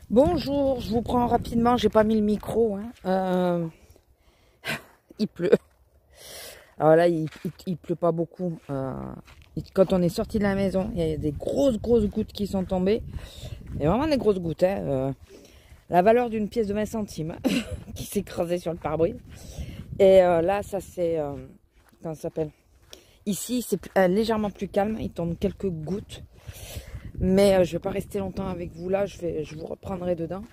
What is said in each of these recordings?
Bonjour, je vous prends rapidement, j'ai pas mis le micro. Il pleut. Alors là, il pleut pas beaucoup. Quand on est sorti de la maison, il y a des grosses gouttes qui sont tombées. Il y a vraiment des grosses gouttes. La valeur d'une pièce de 20 centimes qui s'est écrasée sur le pare-brise. Et là, ça c'est... comment ça s'appelle? Ici, c'est légèrement plus calme. Il tombe quelques gouttes. Mais je vais pas rester longtemps avec vous là. Je vous reprendrai dedans.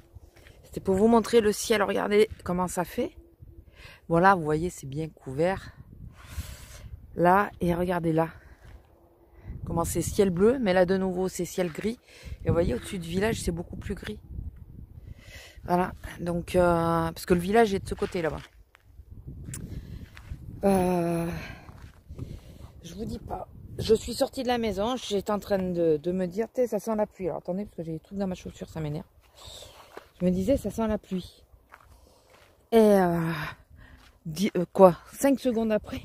C'était pour vous montrer le ciel. Regardez comment ça fait. Voilà, vous voyez, c'est bien couvert. Là, et regardez là. Comment c'est ciel bleu, mais là de nouveau c'est ciel gris. Et vous voyez, au-dessus du village, c'est beaucoup plus gris. Voilà, donc, parce que le village est de ce côté là-bas. Je vous dis pas. Je suis sortie de la maison, j'étais en train de me dire, ça sent la pluie. Alors attendez, parce que j'ai des trucs dans ma chaussure, ça m'énerve. Je me disais, ça sent la pluie. Et quoi, 5 secondes après,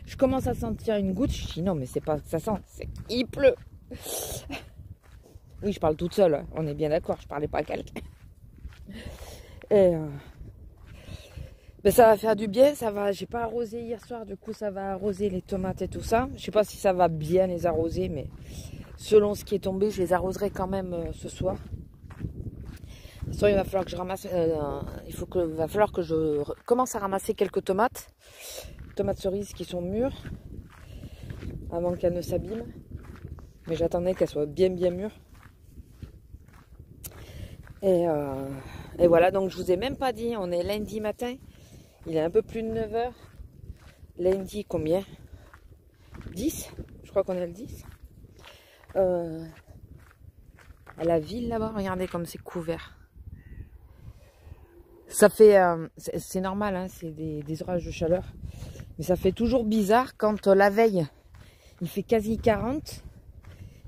je commence à sentir une goutte. Je dis non, mais c'est pas que ça sent, c'est qu'il pleut. Oui, je parle toute seule, hein. On est bien d'accord, je parlais pas à quelqu'un. Et ben ça va faire du bien, ça va. J'ai pas arrosé hier soir, du coup ça va arroser les tomates et tout ça. Je sais pas si ça va bien les arroser, mais selon ce qui est tombé, je les arroserai quand même ce soir. De toute façon, il va falloir que je ramasse. Va falloir que je commence à ramasser quelques tomates cerises qui sont mûres avant qu'elles ne s'abîment. Mais j'attendais qu'elles soient bien mûres. Et voilà, donc je vous ai même pas dit, on est lundi matin. Il est un peu plus de 9 h. Lundi, combien? 10? Je crois qu'on est le 10. À la ville là-bas, regardez comme c'est couvert. Ça fait, c'est normal, hein, c'est des orages de chaleur. Mais ça fait toujours bizarre quand la veille, il fait quasi 40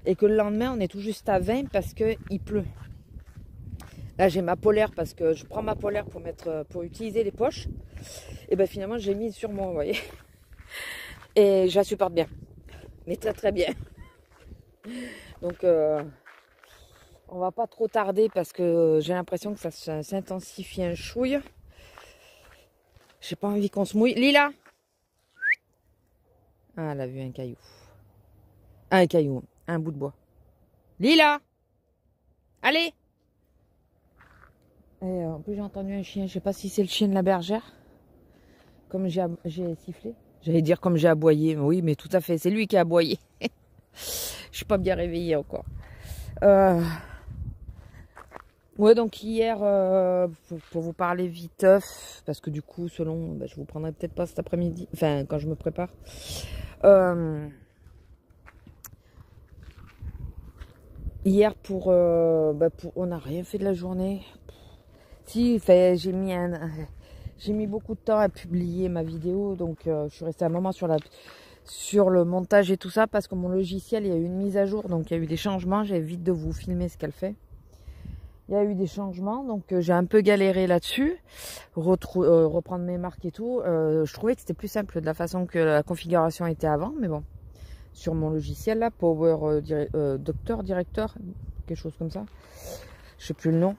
et que le lendemain, on est tout juste à 20 parce qu'il pleut. Là, j'ai ma polaire parce que je prends ma polaire pour utiliser les poches. Et ben finalement, j'ai mis sur moi, vous voyez. Et je la supporte bien. Mais très bien. Donc, on va pas trop tarder parce que j'ai l'impression que ça s'intensifie un chouille. J'ai pas envie qu'on se mouille. Lila! Ah, elle a vu un caillou. Un caillou, un bout de bois. Lila! Allez! Et en plus, j'ai entendu un chien. Je sais pas si c'est le chien de la bergère. Comme j'ai sifflé. J'allais dire comme j'ai aboyé. Oui, mais tout à fait. C'est lui qui a aboyé. Je suis pas bien réveillée encore. Ouais, donc hier, pour vous parler viteuf, parce que du coup, selon, je vous prendrai peut-être pas cet après-midi, enfin, quand je me prépare. Hier, on n'a rien fait de la journée. Si, j'ai mis beaucoup de temps à publier ma vidéo, donc je suis restée un moment sur le montage et tout ça, parce que mon logiciel, il y a eu une mise à jour, donc il y a eu des changements. J'évite de vous filmer ce qu'elle fait. Il y a eu des changements, donc j'ai un peu galéré là-dessus, reprendre mes marques et tout. Je trouvais que c'était plus simple de la façon que la configuration était avant, mais bon, sur mon logiciel là, Power Doctor, Director, quelque chose comme ça, je sais plus le nom.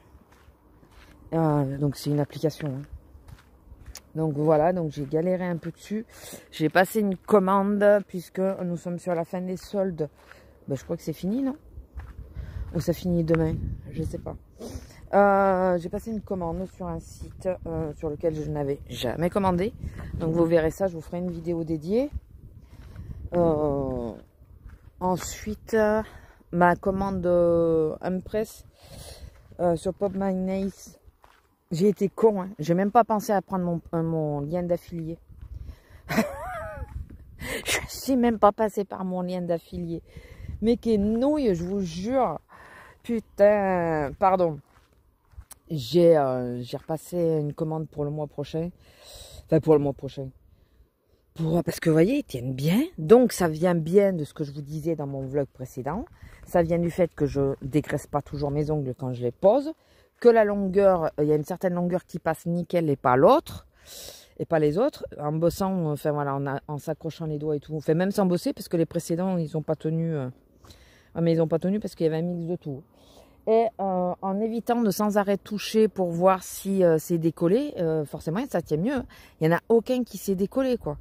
Donc c'est une application. Hein. Donc voilà, donc j'ai galéré un peu dessus. J'ai passé une commande puisque nous sommes sur la fin des soldes. Je crois que c'est fini, non? Ou ça finit demain, je sais pas. J'ai passé une commande sur un site sur lequel je n'avais jamais commandé. Donc vous verrez ça, je vous ferai une vidéo dédiée. Ensuite, ma commande Impress sur Pop My Nice. J'ai été con, hein. J'ai même pas pensé à prendre mon lien d'affilié. Je suis même pas passée par mon lien d'affilié. Mais quelle nouille, je vous jure. Putain, pardon. J'ai repassé une commande pour le mois prochain. Enfin, pour le mois prochain. Parce que vous voyez, ils tiennent bien. Donc, ça vient bien de ce que je vous disais dans mon vlog précédent. Ça vient du fait que je dégraisse pas toujours mes ongles quand je les pose. Que la longueur, il y a une certaine longueur qui passe nickel et pas l'autre. Et pas les autres. En bossant, enfin voilà, en s'accrochant les doigts et tout. Enfin, même sans bosser, parce que les précédents, ils n'ont pas tenu. Mais ils n'ont pas tenu parce qu'il y avait un mix de tout. Et en évitant de sans arrêt toucher pour voir si c'est décollé, forcément ça tient mieux. Il n'y en a aucun qui s'est décollé, quoi.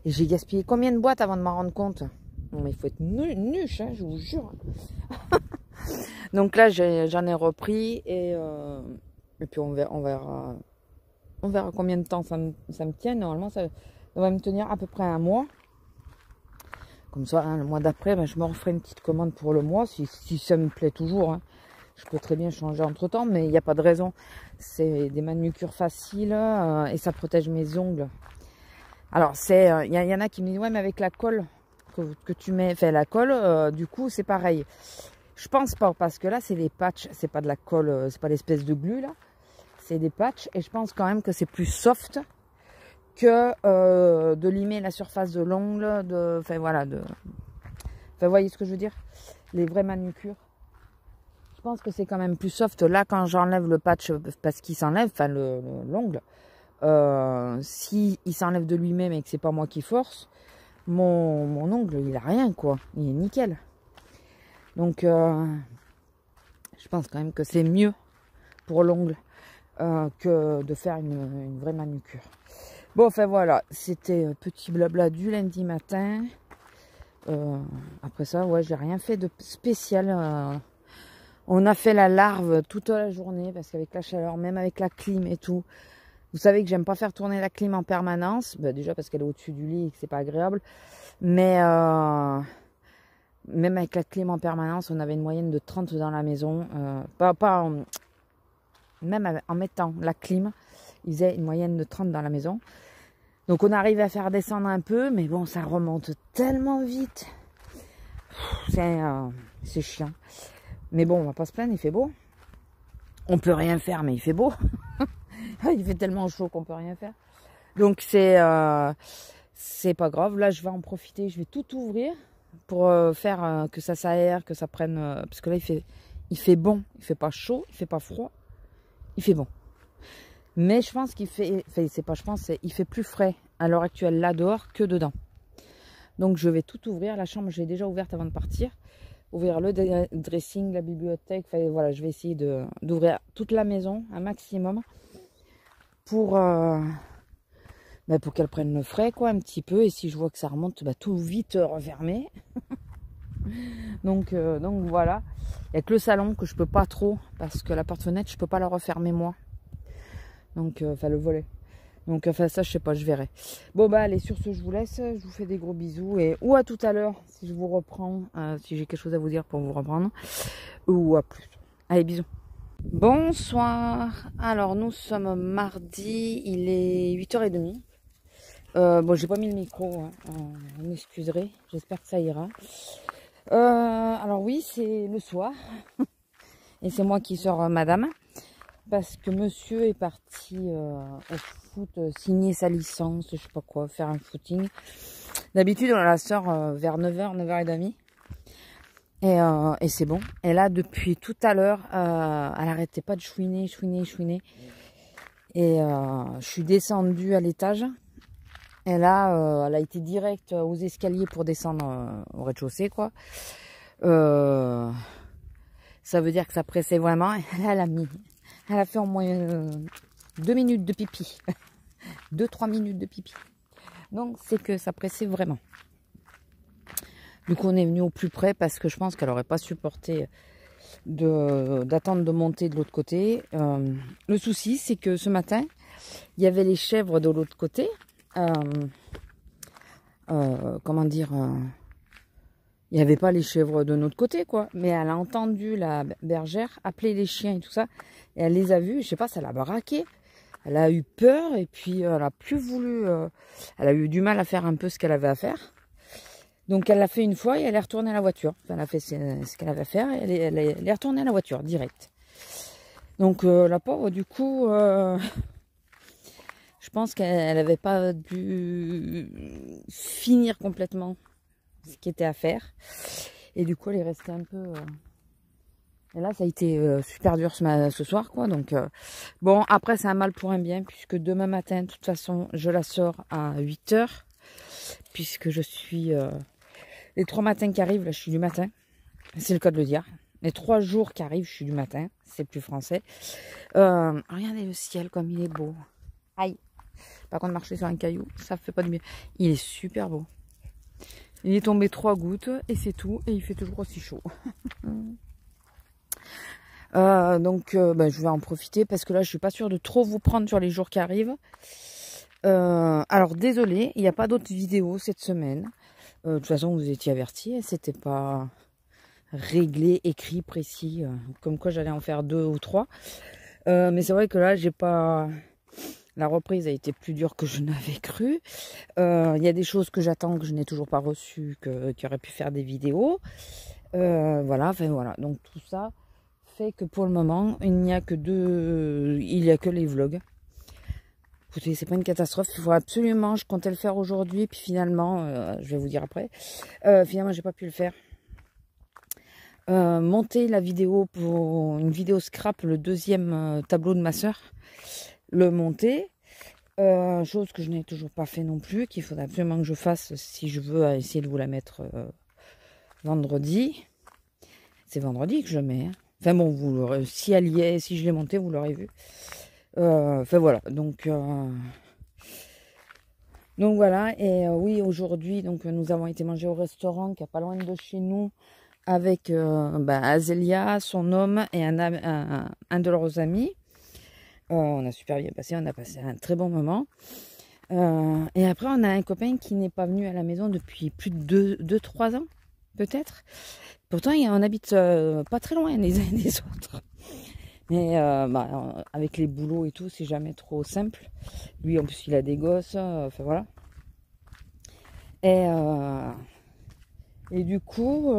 Et j'ai gaspillé combien de boîtes avant de m'en rendre compte? Non mais il faut être nuche, hein, je vous jure. Donc là j'en ai repris et puis on verra combien de temps ça me tient. Normalement ça va me tenir à peu près un mois. Comme ça, hein, le mois d'après, ben, je me referai une petite commande pour le mois, si ça me plaît toujours. Hein. Je peux très bien changer entre temps, mais il n'y a pas de raison. C'est des manucures faciles et ça protège mes ongles. Alors, il y en a qui me disent, ouais, mais avec la colle que tu mets, enfin la colle, du coup, c'est pareil. Je pense pas, parce que là, c'est des patchs, c'est pas de la colle, c'est pas l'espèce de glu, là. C'est des patchs, et je pense quand même que c'est plus soft que de limer la surface de l'ongle, enfin voilà, vous voyez ce que je veux dire, les vraies manucures. Je pense que c'est quand même plus soft. Là, quand j'enlève le patch, parce qu'il s'enlève, enfin l'ongle, si il s'enlève de lui-même et que c'est pas moi qui force, mon ongle, il a rien, quoi, il est nickel. Donc, je pense quand même que c'est mieux pour l'ongle que de faire une vraie manucure. Bon, enfin voilà, c'était petit blabla du lundi matin. Après ça, ouais, j'ai rien fait de spécial. On a fait la larve toute la journée parce qu'avec la chaleur, même avec la clim et tout. Vous savez que j'aime pas faire tourner la clim en permanence. Bah, déjà parce qu'elle est au-dessus du lit et que c'est pas agréable. Mais même avec la clim en permanence, on avait une moyenne de 30 dans la maison. Même en mettant la clim, il faisait une moyenne de 30 dans la maison. Donc on arrive à faire descendre un peu, mais bon, ça remonte tellement vite. C'est chiant. Mais bon, on va pas se plaindre, il fait beau. On peut rien faire, mais il fait beau. Il fait tellement chaud qu'on peut rien faire. Donc c'est pas grave. Là, je vais en profiter, je vais tout ouvrir pour faire que ça s'aère, que ça prenne... parce que là, il fait bon. Il fait pas chaud, il fait pas froid. Il fait bon. Mais je pense qu'il fait, enfin c'est pas je pense, il fait plus frais à l'heure actuelle là dehors que dedans. Donc je vais tout ouvrir. La chambre, j'ai déjà ouverte avant de partir. Ouvrir le dressing, la bibliothèque. Enfin voilà, je vais essayer d'ouvrir toute la maison un maximum pour qu'elle prenne le frais, quoi, un petit peu. Et si je vois que ça remonte, tout vite refermer. donc voilà. Il n'y a que le salon que je peux pas trop parce que la porte-fenêtre, je peux pas la refermer moi. Donc, enfin, le volet. Donc, enfin, ça, je sais pas, je verrai. Bon, bah, allez, sur ce, je vous laisse. Je vous fais des gros bisous. Ou à tout à l'heure, si je vous reprends, si j'ai quelque chose à vous dire pour vous reprendre. Ou à plus. Allez, bisous. Bonsoir. Alors, nous sommes mardi. Il est 8h30. Bon, j'ai pas mis le micro. Hein. Vous m'excuserez. J'espère que ça ira. Alors, oui, c'est le soir. Et c'est moi qui sors madame. Parce que monsieur est parti au foot, signer sa licence, je sais pas quoi, faire un footing. D'habitude, on la sort vers 9h, 9h30. Et c'est bon. Et là, depuis tout à l'heure, elle arrêtait pas de chouiner. Et je suis descendue à l'étage. Et là, elle a été directe aux escaliers pour descendre au rez-de-chaussée, quoi. Ça veut dire que ça pressait vraiment. Et là, elle a fait en moins 2 minutes de pipi. 2-3 minutes de pipi. Donc, c'est que ça pressait vraiment. Du coup, on est venu au plus près parce que je pense qu'elle n'aurait pas supporté d'attendre de monter de l'autre côté. Le souci, c'est que ce matin, il y avait les chèvres de l'autre côté. Comment dire... il n'y avait pas les chèvres de notre côté, quoi. Mais elle a entendu la bergère appeler les chiens et tout ça. Et elle les a vus, je sais pas, ça l'a braqué. Elle a eu peur et puis elle a plus voulu... elle a eu du mal à faire un peu ce qu'elle avait à faire. Donc elle l'a fait une fois et elle est retournée à la voiture. Enfin, elle a fait ce qu'elle avait à faire et elle est retournée à la voiture, direct. Donc la pauvre, du coup... je pense qu'elle n'avait pas dû finir complètement ce qui était à faire. Et du coup, elle est restée un peu... Et là, ça a été super dur ce soir, quoi. Donc, bon, après, c'est un mal pour un bien, puisque demain matin, de toute façon, je la sors à 8h. Puisque je suis... les 3 matins qui arrivent, là, je suis du matin. C'est le cas de le dire. Les 3 jours qui arrivent, je suis du matin. C'est plus français. Regardez le ciel comme il est beau. Aïe. Par contre, marcher sur un caillou, ça fait pas du bien. Il est super beau. Il est tombé 3 gouttes et c'est tout. Et il fait toujours aussi chaud. Je vais en profiter parce que là, je suis pas sûre de trop vous prendre sur les jours qui arrivent. Alors, désolé, il n'y a pas d'autres vidéos cette semaine. De toute façon, vous étiez avertis. C'était pas réglé, écrit, précis. Comme quoi, j'allais en faire 2 ou 3. Mais c'est vrai que là, j'ai pas... La reprise a été plus dure que je n'avais cru. Il y a des choses que j'attends que je n'ai toujours pas reçues, qui auraient pu faire des vidéos. Voilà. Donc tout ça fait que pour le moment, il n'y a que les vlogs. Écoutez, c'est pas une catastrophe. Il faut absolument, je comptais le faire aujourd'hui, puis finalement, je vais vous dire après. Finalement, j'ai pas pu le faire. Monter la vidéo pour une vidéo scrap, le 2e tableau de ma soeur. Le monter, chose que je n'ai toujours pas fait non plus, qu'il faudra absolument que je fasse si je veux essayer de vous la mettre vendredi. C'est vendredi que je mets. Hein. Enfin bon, vous l'aurez, si elle y est, si je l'ai montée, vous l'aurez vu. Enfin voilà, donc voilà. Et oui, aujourd'hui, donc nous avons été manger au restaurant qui est pas loin de chez nous avec Azélia, son homme et un de leurs amis. On a super bien passé, on a passé un très bon moment. Et après, on a un copain qui n'est pas venu à la maison depuis plus de 2-3 ans, peut-être. Pourtant, on habite pas très loin les uns des autres. Mais avec les boulots et tout, c'est jamais trop simple. Lui, en plus, il a des gosses. Enfin, voilà. Et du coup...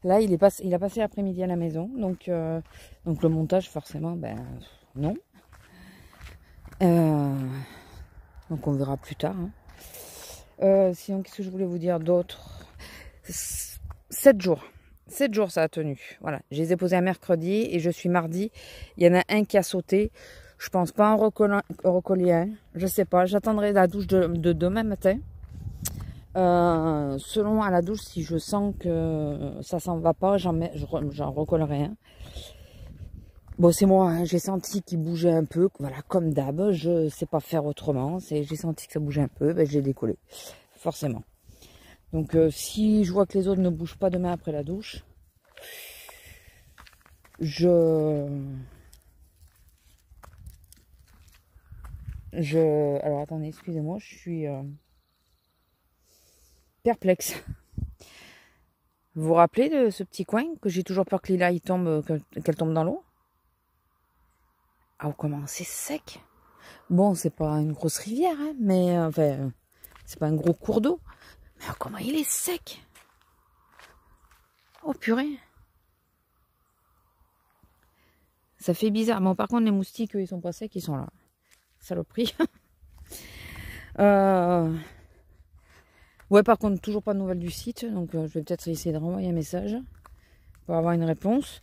Là, il a passé l'après-midi à la maison, donc le montage, forcément, non. Donc on verra plus tard. Hein. Sinon, qu'est-ce que je voulais vous dire d'autre? 7 jours. 7 jours, ça a tenu. Voilà, je les ai posés un mercredi et je suis mardi. Il y en a un qui a sauté. Je pense pas en recoller un. Je sais pas, j'attendrai la douche de demain matin. Selon à la douche, si je sens que ça s'en va pas, j'en recollerai un. Bon, c'est moi, hein, j'ai senti qu'il bougeait un peu, voilà, comme d'hab, je sais pas faire autrement, j'ai senti que ça bougeait un peu, j'ai décollé, forcément. Donc si je vois que les autres ne bougent pas demain après la douche, alors attendez, excusez-moi, je suis perplexe. Vous vous rappelez de ce petit coin que j'ai toujours peur que Lila qu'elle tombe dans l'eau? Ah, comment c'est sec. Bon, c'est pas une grosse rivière, hein, mais enfin, c'est pas un gros cours d'eau. Mais comment il est sec. Oh purée. Ça fait bizarre. Bon, par contre, les moustiques, eux, ils sont pas secs, ils sont là. Saloperie. Ouais, par contre, toujours pas de nouvelles du site. Donc, je vais peut-être essayer de renvoyer un message pour avoir une réponse.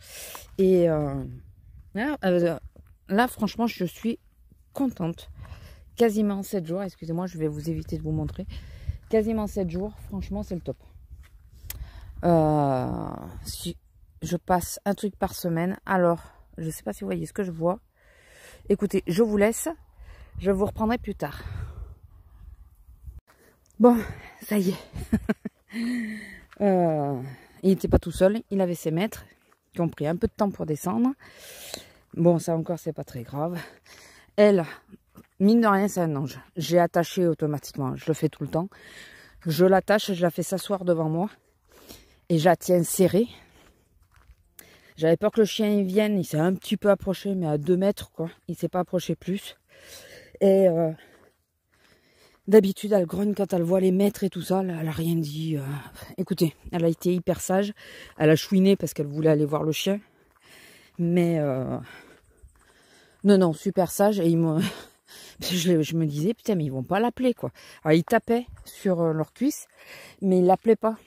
Et là, franchement, je suis contente. Quasiment 7 jours. Excusez-moi, je vais vous éviter de vous montrer. Quasiment 7 jours. Franchement, c'est le top. Si je passe un truc par semaine. Alors, je sais pas si vous voyez ce que je vois. Écoutez, je vous laisse. Je vous reprendrai plus tard. Bon, ça y est. Il n'était pas tout seul. Il avait ses maîtres qui ont pris un peu de temps pour descendre. Bon, ça encore, c'est pas très grave. Elle, mine de rien, c'est un ange. J'ai attaché automatiquement. Je le fais tout le temps. Je l'attache, je la fais s'asseoir devant moi. Et je la tiens serrée. J'avais peur que le chien il vienne. Il s'est un petit peu approché, mais à 2 mètres, quoi. Il s'est pas approché plus. Et d'habitude, elle grogne quand elle voit les maîtres et tout ça. Là, elle a rien dit. Écoutez, elle a été hyper sage. Elle a chouiné parce qu'elle voulait aller voir le chien. Mais non, super sage. Et je me disais, putain, mais ils vont pas l'appeler, quoi. Alors, ils tapaient sur leurs cuisses, mais ils l'appelaient pas.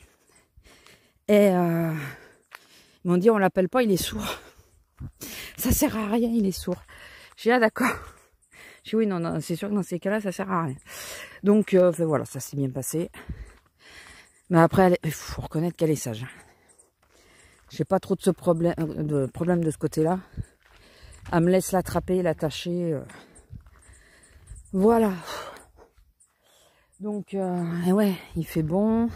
Et ils m'ont dit, on l'appelle pas, il est sourd. Ça sert à rien, il est sourd. J'ai dit, ah d'accord. J'ai dit, oui, non, c'est sûr que dans ces cas-là, ça sert à rien. Donc, voilà, ça s'est bien passé. Mais après, il faut reconnaître qu'elle est sage. J'ai pas trop de ce problème de ce côté-là. Elle me laisse l'attraper, l'attacher. Voilà. Donc, ouais, il fait bon.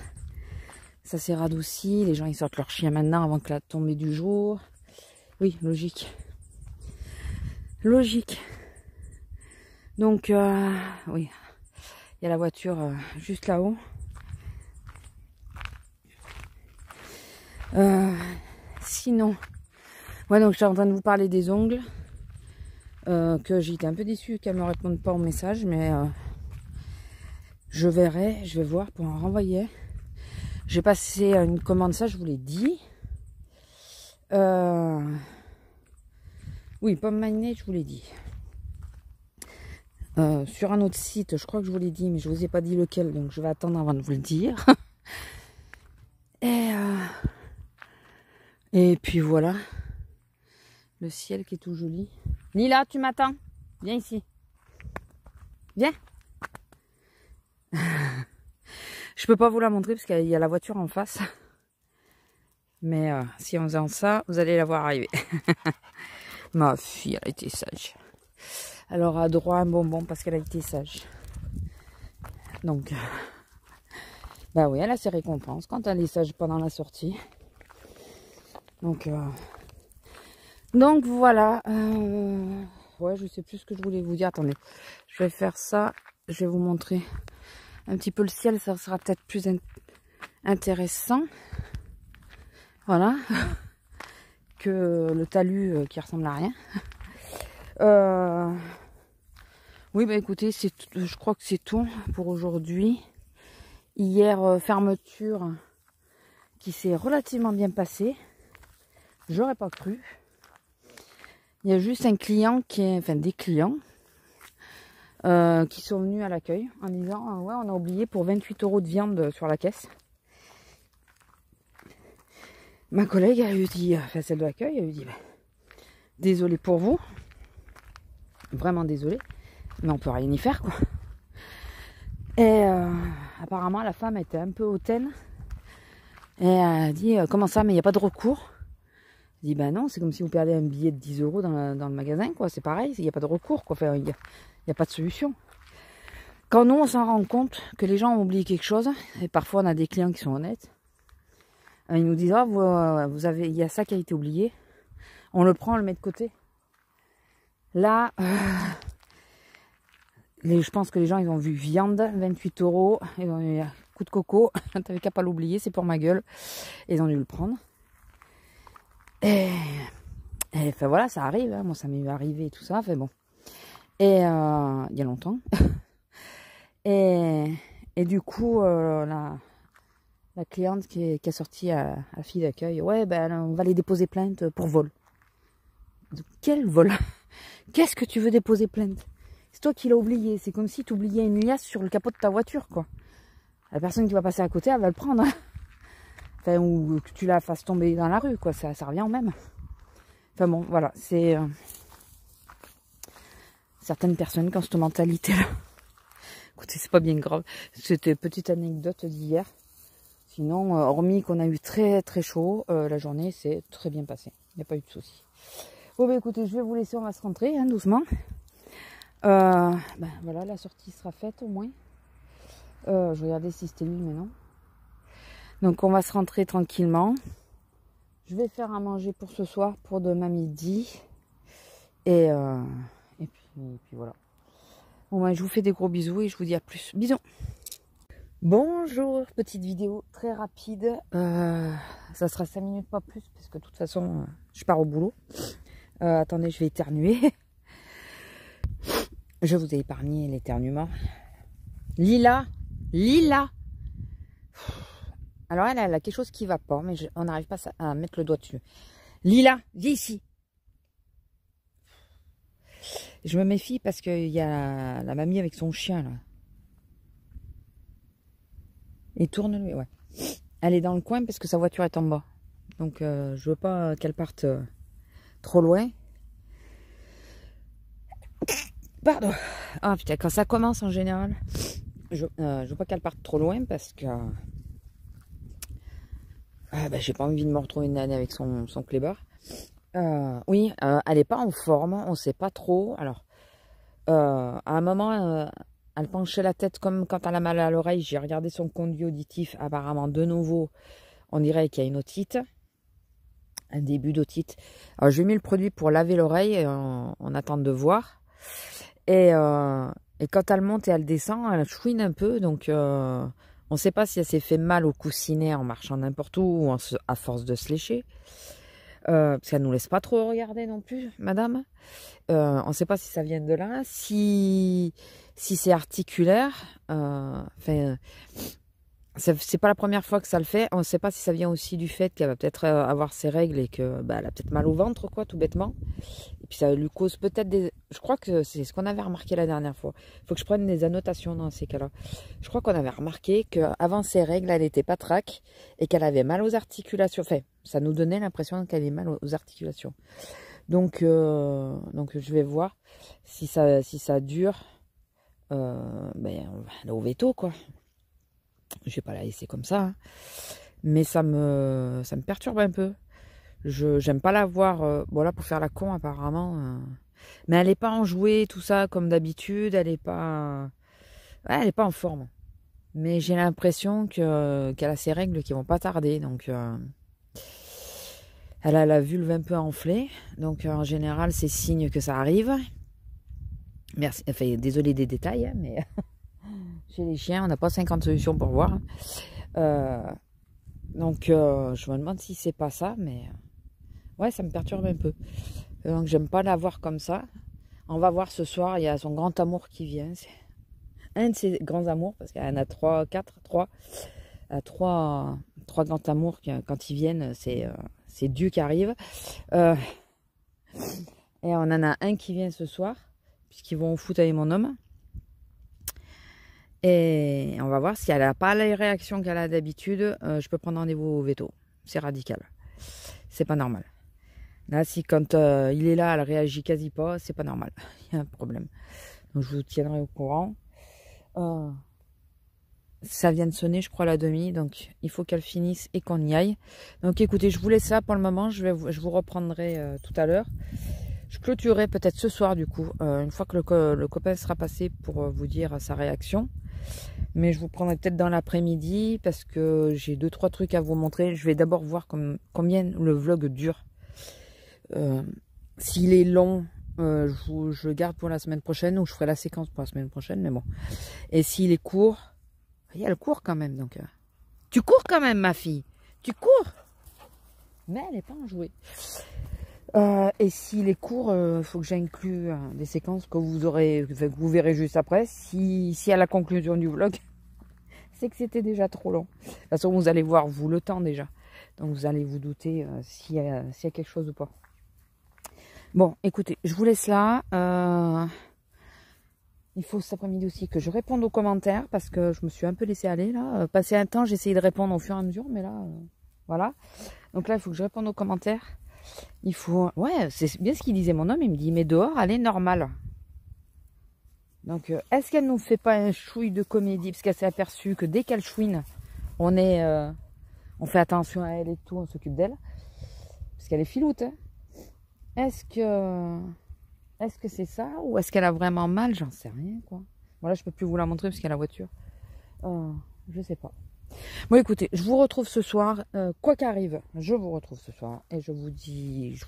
Ça s'est radouci. Les gens, ils sortent leur chien maintenant avant que la tombée du jour. Oui, logique. Logique. Donc, oui. Il y a la voiture juste là-haut. Sinon, ouais, donc j'étais en train de vous parler des ongles. Que j'ai été un peu déçue qu'elle me réponde pas au message, mais je verrai, je vais voir pour en renvoyer. J'ai passé une commande, ça je vous l'ai dit. Oui, pomme marinée, je vous l'ai dit. Sur un autre site, je crois que je vous l'ai dit, mais je vous ai pas dit lequel, donc je vais attendre avant de vous le dire. Et puis voilà. Le ciel qui est tout joli. Lila, tu m'attends? Viens ici. Viens. Je peux pas vous la montrer parce qu'il y a la voiture en face. Mais si en faisant ça, vous allez la voir arriver. Ma fille, elle a été sage. Elle aura droit à un bonbon parce qu'elle a été sage. Donc, bah oui, elle a ses récompenses quand elle est sage pendant la sortie. Donc voilà. Ouais, je sais plus ce que je voulais vous dire. Attendez, je vais faire ça. Je vais vous montrer un petit peu le ciel. Ça sera peut-être plus intéressant. Voilà. Que le talus qui ressemble à rien. Oui, bah écoutez, je crois que c'est tout pour aujourd'hui. Hier, fermeture qui s'est relativement bien passée. J'aurais pas cru. Il y a juste un client enfin des clients qui sont venus à l'accueil en disant ouais, on a oublié pour 28 € de viande sur la caisse. Ma collègue a eu dit, enfin celle de l'accueil, elle a eu dit désolé pour vous, vraiment désolé, mais on peut rien y faire quoi. Et apparemment la femme était un peu hautaine et elle a dit comment ça, mais il n'y a pas de recours? Je dis ben non, c'est comme si vous perdez un billet de 10 € dans le magasin quoi, c'est pareil, il n'y a pas de recours quoi, enfin, il n'y a pas de solution. Quand nous on s'en rend compte que les gens ont oublié quelque chose, et parfois on a des clients qui sont honnêtes, ils nous disent vous avez, il y a ça qui a été oublié, on le prend, on le met de côté. Là, je pense que les gens ils ont vu viande, 28 €, ils ont eu un coup de coco, t'avais qu'à pas l'oublier, c'est pour ma gueule, et ils ont dû le prendre. Et enfin voilà, ça arrive, hein. Moi ça m'est arrivé et tout ça, enfin bon. Et il y a longtemps. et du coup, la cliente qui a sorti à la fille d'accueil, ouais, ben on va les déposer plainte pour vol. De quel vol? Qu'est-ce que tu veux déposer plainte? C'est toi qui l'as oublié, c'est comme si tu oubliais une liasse sur le capot de ta voiture, quoi. La personne qui va passer à côté, elle va le prendre. Enfin, ou que tu la fasses tomber dans la rue, quoi, ça revient au même. Enfin bon, voilà, c'est certaines personnes qui ont cette mentalité-là. Écoutez, c'est pas bien grave. C'était une petite anecdote d'hier. Sinon, hormis qu'on a eu très très chaud, la journée s'est très bien passée. Il n'y a pas eu de soucis. Bon, bah écoutez, je vais vous laisser, on va se rentrer, hein, doucement. Ben voilà, la sortie sera faite au moins. Je regardais si c'était lui, mais non. Donc on va se rentrer tranquillement. Je vais faire à manger pour ce soir, pour demain midi. Et puis voilà. Bon, ben, je vous fais des gros bisous et je vous dis à plus. Bisous. Bonjour, petite vidéo très rapide. Ça sera 5 minutes, pas plus, parce que de toute façon, je pars au boulot. Attendez, je vais éternuer. Je vous ai épargné l'éternuement. Lila. Alors elle a quelque chose qui va pas, mais on n'arrive pas à mettre le doigt dessus. Lila, viens ici. Je me méfie parce qu'il y a la mamie avec son chien là. Et tourne-lui, ouais. Elle est dans le coin parce que sa voiture est en bas. Donc je veux pas qu'elle parte trop loin. Pardon. Ah putain, quand ça commence en général, je veux pas qu'elle parte trop loin parce que J'ai pas envie de me retrouver une année avec son clébard. Oui, elle est pas en forme, on sait pas trop. Alors, à un moment, elle penchait la tête comme quand elle a mal à l'oreille. J'ai regardé son conduit auditif. Apparemment, de nouveau, on dirait qu'il y a une otite. Un début d'otite. Alors, j'ai mis le produit pour laver l'oreille. On attend de voir. Et quand elle monte et elle descend, elle chouine un peu. Donc, on ne sait pas si elle s'est fait mal au coussinet en marchant n'importe où ou à force de se lécher. Parce qu'elle nous laisse pas trop regarder non plus, madame. On ne sait pas si ça vient de là, si c'est articulaire. C'est pas la première fois que ça le fait. On ne sait pas si ça vient aussi du fait qu'elle va peut-être avoir ses règles et que elle a peut-être mal au ventre, quoi, tout bêtement. Et puis ça lui cause peut-être des... Je crois que c'est ce qu'on avait remarqué la dernière fois. Il faut que je prenne des annotations dans ces cas-là. Je crois qu'on avait remarqué qu'avant ses règles, elle était patraque et qu'elle avait mal aux articulations. Enfin, ça nous donnait l'impression qu'elle avait mal aux articulations. Donc je vais voir si ça dure. On va aller au veto, quoi. Je vais pas la laisser comme ça. Hein. Mais ça me perturbe un peu. J'aime pas la voir. Bon, là, pour faire la con, apparemment. Mais elle n'est pas enjouée, tout ça, comme d'habitude. Elle n'est pas en forme. Mais j'ai l'impression qu'elle a ses règles qui vont pas tarder. Donc, elle a la vulve un peu enflée. Donc, en général, c'est signe que ça arrive. Merci. Enfin, désolé des détails, hein, mais chez les chiens, on n'a pas 50 solutions pour voir. Donc, je me demande si c'est pas ça, mais ouais, ça me perturbe un peu. Donc, j'aime pas la voir comme ça. On va voir ce soir, il y a son grand amour qui vient. C'est un de ses grands amours, parce qu'elle en a trois grands amours quand ils viennent, c'est Dieu qui arrive. Et on en a un qui vient ce soir, puisqu'ils vont au foot avec mon homme. Et on va voir si elle n'a pas les réactions qu'elle a d'habitude, je peux prendre rendez-vous au veto. C'est radical. C'est pas normal. Là, si quand il est là, elle réagit quasi pas, c'est pas normal. Il y a un problème. Donc je vous tiendrai au courant. Ça vient de sonner, je crois, la demi. Donc il faut qu'elle finisse et qu'on y aille. Donc écoutez, je vous laisse là pour le moment. Je vous reprendrai tout à l'heure. Je clôturerai peut-être ce soir du coup, une fois que le copain sera passé pour vous dire sa réaction. Mais je vous prendrai peut-être dans l'après-midi parce que j'ai 2-3 trucs à vous montrer. Je vais d'abord voir combien le vlog dure. S'il est long, je le garde pour la semaine prochaine ou je ferai la séquence pour la semaine prochaine. Mais bon. Et s'il est court, il y a le court quand même. Donc, tu cours quand même, ma fille. Tu cours. Mais elle n'est pas enjouée. Et s'il est court, il faut que j'inclue des séquences que vous verrez juste après. Si à la conclusion du vlog, c'est que c'était déjà trop long. De toute façon, vous allez voir, vous, le temps déjà. Donc, vous allez vous douter s'il y a quelque chose ou pas. Bon, écoutez, je vous laisse là. Il faut cet après-midi aussi que je réponde aux commentaires parce que je me suis un peu laissée aller là. Passer un temps, j'ai essayé de répondre au fur et à mesure, mais là, voilà. Donc là, il faut que je réponde aux commentaires. Il faut... Ouais, c'est bien ce qu'il disait mon homme. Il me dit, mais dehors, elle est normale. Donc, est-ce qu'elle nous fait pas un chouille de comédie? Parce qu'elle s'est aperçue que dès qu'elle chouine, on fait attention à elle et tout, on s'occupe d'elle. Parce qu'elle est filoute. Hein. Est-ce que c'est ça? Ou est-ce qu'elle a vraiment mal? J'en sais rien, quoi. Voilà, je peux plus vous la montrer parce qu'il y a la voiture. Je sais pas. Bon, écoutez, je vous retrouve ce soir. Quoi qu'arrive, je vous retrouve ce soir. Et je vous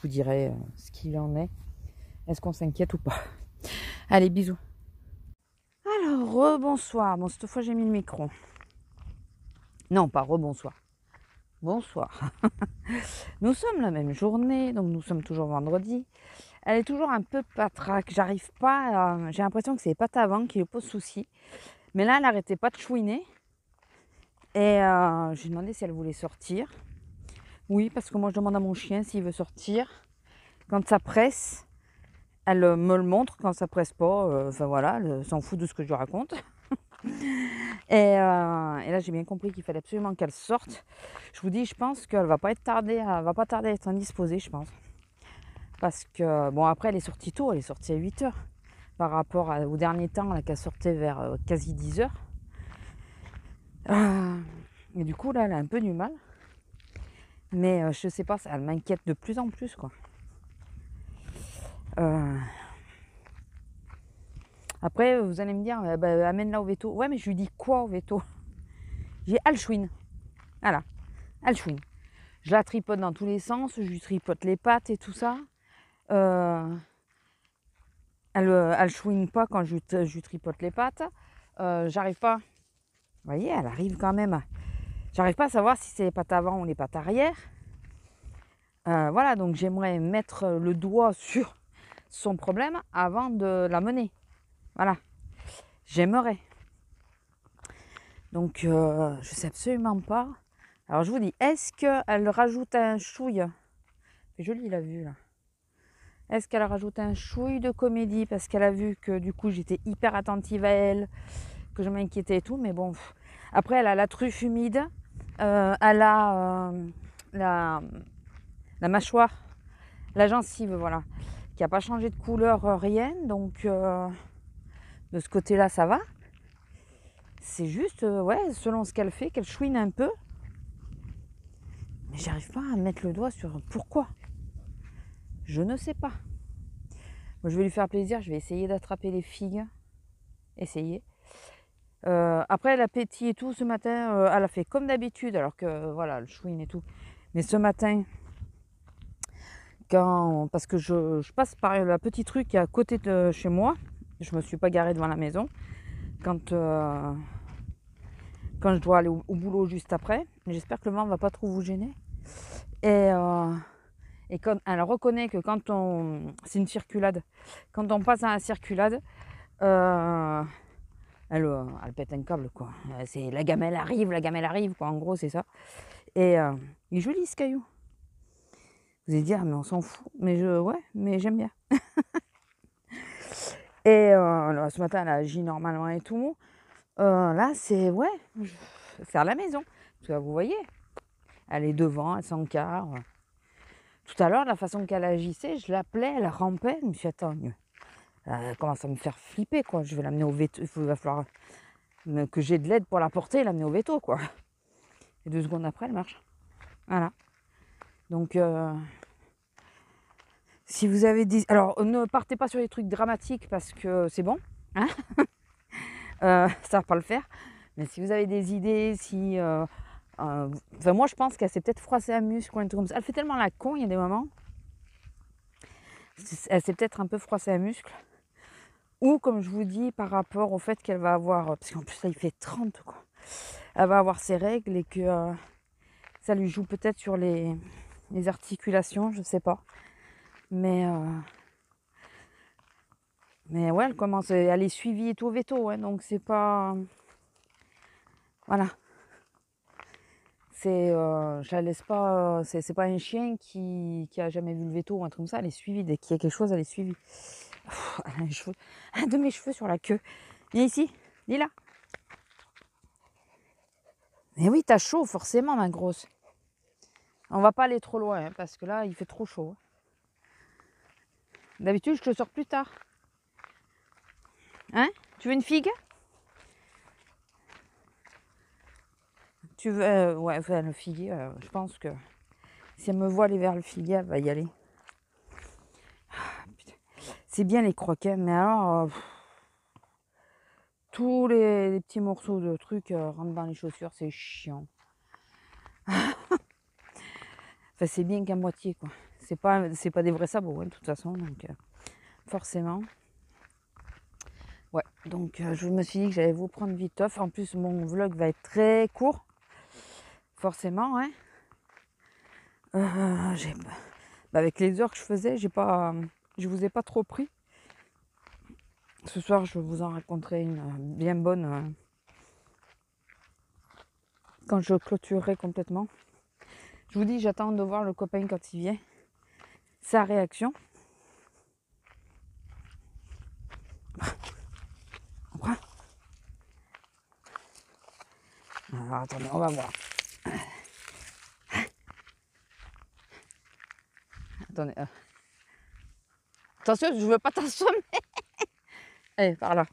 dirai ce qu'il en est. Est-ce qu'on s'inquiète ou pas? Allez, bisous. Alors, rebonsoir. Bon, cette fois, j'ai mis le micro. Non, pas rebonsoir. Bonsoir. Nous sommes la même journée, donc nous sommes toujours vendredi. Elle est toujours un peu patraque. J'arrive pas j'ai l'impression que c'est les pattes avant qui lui posent souci. Mais là, elle n'arrêtait pas de chouiner. Et j'ai demandé si elle voulait sortir. Oui, parce que moi, je demande à mon chien s'il veut sortir. Quand ça presse, elle me le montre. Quand ça presse pas, enfin voilà, elle s'en fout de ce que je lui raconte. Et là, j'ai bien compris qu'il fallait absolument qu'elle sorte. Je vous dis, je pense qu'elle va pas tarder à être indisposée, je pense. Parce que, bon, après, elle est sortie tôt. Elle est sortie à 8h. Par rapport au dernier temps, là, qu'elle sortait vers quasi 10h. Et du coup, là, elle a un peu du mal. Mais je sais pas, elle m'inquiète de plus en plus, quoi. Après, vous allez me dire, bah, amène-la au veto. Ouais, mais je lui dis quoi au veto? J'ai Alchouine. Voilà, Alchouine. Je la tripote dans tous les sens, je lui tripote les pattes et tout ça. Elle chouine pas quand je lui tripote les pattes. J'arrive pas. Vous voyez, elle arrive quand même. J'arrive pas à savoir si c'est les pattes avant ou les pattes arrière. Voilà, donc j'aimerais mettre le doigt sur son problème avant de la mener. Voilà, j'aimerais. Donc, je sais absolument pas. Alors, je vous dis, est-ce qu'elle rajoute un chouille? C'est joli la vue là. Est-ce qu'elle rajoute un chouille de comédie parce qu'elle a vu que du coup j'étais hyper attentive à elle, que je m'inquiétais et tout, mais bon. Après, elle a la truffe humide, elle a la mâchoire, la gencive, voilà, qui n'a pas changé de couleur, rien. Donc, de ce côté-là, ça va. C'est juste, ouais, selon ce qu'elle fait, qu'elle chouine un peu. Mais j'arrive pas à mettre le doigt sur pourquoi. Je ne sais pas. Moi, je vais lui faire plaisir, je vais essayer d'attraper les figues. Essayer. Après l'appétit et tout, ce matin, elle a fait comme d'habitude, alors que voilà, le chouine et tout. Mais ce matin, parce que je passe par le petit truc qui est à côté de chez moi, je me suis pas garée devant la maison, quand je dois aller au boulot juste après. J'espère que le vent va pas trop vous gêner. Et quand elle reconnaît que quand c'est une circulade, quand on passe à la circulade, elle pète un câble, quoi. C'est la gamelle arrive, quoi. En gros, c'est ça. Et il est joli ce caillou. Vous allez dire, mais on s'en fout. Ouais, mais j'aime bien. Et ce matin, elle a agi normalement et tout. Là, c'est, ouais, c'est à la maison. Parce que vous voyez, elle est devant, elle s'encarre. Tout à l'heure, la façon qu'elle agissait, je l'appelais, elle rampait. Je me suis dit, attends, elle commence à me faire flipper, quoi. Je vais l'amener au veto. Il va falloir que j'ai de l'aide pour la porter et l'amener au veto, quoi. Et 2 secondes après, elle marche. Voilà. Donc, si vous avez des... Alors, ne partez pas sur les trucs dramatiques parce que c'est bon. Hein. Ça va pas le faire. Mais si vous avez des idées, si... enfin, moi, je pense qu'elle s'est peut-être froissée un muscle ou un truc comme ça. Elle fait tellement la con, il y a des moments. Elle s'est peut-être un peu froissée un muscle. Ou, comme je vous dis, par rapport au fait qu'elle va avoir... Parce qu'en plus, là, il fait 30, quoi. Elle va avoir ses règles et que ça lui joue peut-être sur les articulations, je sais pas. Mais ouais, elle commence, elle est suivie et tout au veto, ouais, donc c'est pas... Voilà. Je la laisse pas... C'est pas un chien qui a jamais vu le veto ou un truc comme ça, elle est suivie. Dès qu'il y a quelque chose, elle est suivie. Elle a un de mes cheveux sur la queue. Viens ici, dis là. Mais oui, t'as chaud, forcément, ma grosse. On va pas aller trop loin, hein, parce que là, il fait trop chaud. D'habitude, je te sors plus tard. Hein? Tu veux une figue? Tu veux... ouais, enfin, le figuier, je pense que si elle me voit aller vers le figuier, elle va y aller. C'est bien les croquets, mais alors... tous les petits morceaux de trucs rentrent dans les chaussures, c'est chiant. Enfin, c'est bien qu'à moitié, quoi. C'est pas des vrais sabots, hein, de toute façon, donc... forcément. Ouais, donc je me suis dit que j'allais vous prendre viteuf. En plus, mon vlog va être très court. Forcément, hein. Avec les heures que je faisais, je vous ai pas trop pris. Ce soir, je vous en raconterai une bien bonne quand je clôturerai complètement. Je vous dis, j'attends de voir le copain quand il vient. Sa réaction. Alors, attendez, on va voir. Attendez. Attention, je veux pas t'assommer. Allez, par là.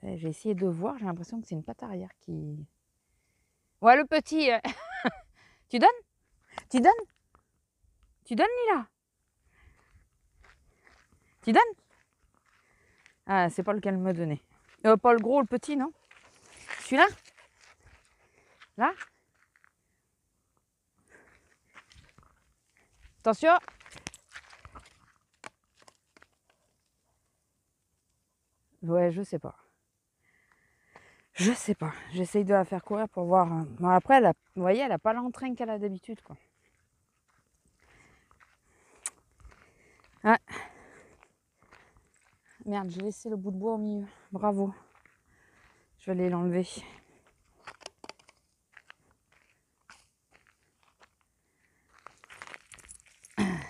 J'ai essayé de voir, j'ai l'impression que c'est une patte arrière qui... Ouais, le petit, tu donnes? Tu donnes? Tu donnes, Lila? Tu donnes? Ah, c'est pas lequel me donner. Pas le gros, le petit, non? Celui-là? Là? Attention! Ouais, je sais pas. Je sais pas. J'essaye de la faire courir pour voir. Bon, après, vous voyez, elle a pas l'entrain qu'elle a d'habitude, quoi. Ah. Merde, j'ai laissé le bout de bois au milieu. Bravo. Je vais aller l'enlever.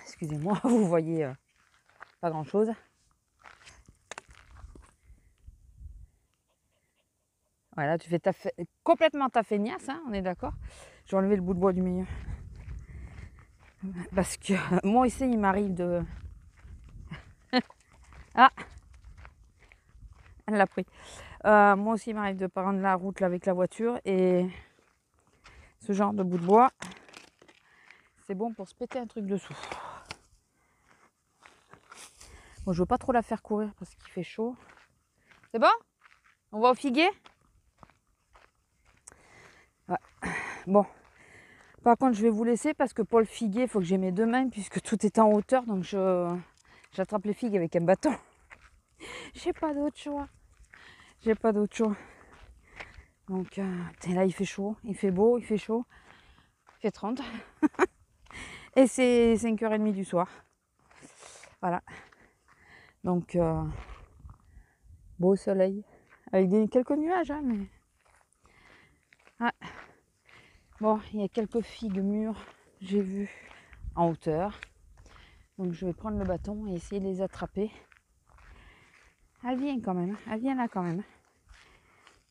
Excusez-moi, vous voyez pas grand-chose. Voilà, tu fais complètement ta feignasse, hein, on est d'accord. Je vais enlever le bout de bois du milieu. Parce que moi aussi, il m'arrive de... Ah, elle l'a pris. Moi aussi, il m'arrive de prendre la route là, avec la voiture. Et ce genre de bout de bois, c'est bon pour se péter un truc dessous. Bon, je veux pas trop la faire courir parce qu'il fait chaud. C'est bon? On va au figuier? Ouais. Bon. Par contre, je vais vous laisser parce que pour le figuier, il faut que j'ai mes deux mains puisque tout est en hauteur. Donc, j'attrape les figues avec un bâton. J'ai pas d'autre choix. J'ai pas d'autre choix. Donc, là, il fait chaud, il fait beau, il fait chaud. Il fait 30. Et c'est 5h30 du soir. Voilà. Donc, beau soleil. Avec quelques nuages, hein, mais... Ah. Bon, il y a quelques figues mûres, j'ai vu, en hauteur. Donc, je vais prendre le bâton et essayer de les attraper. Elle vient quand même, elle vient là quand même.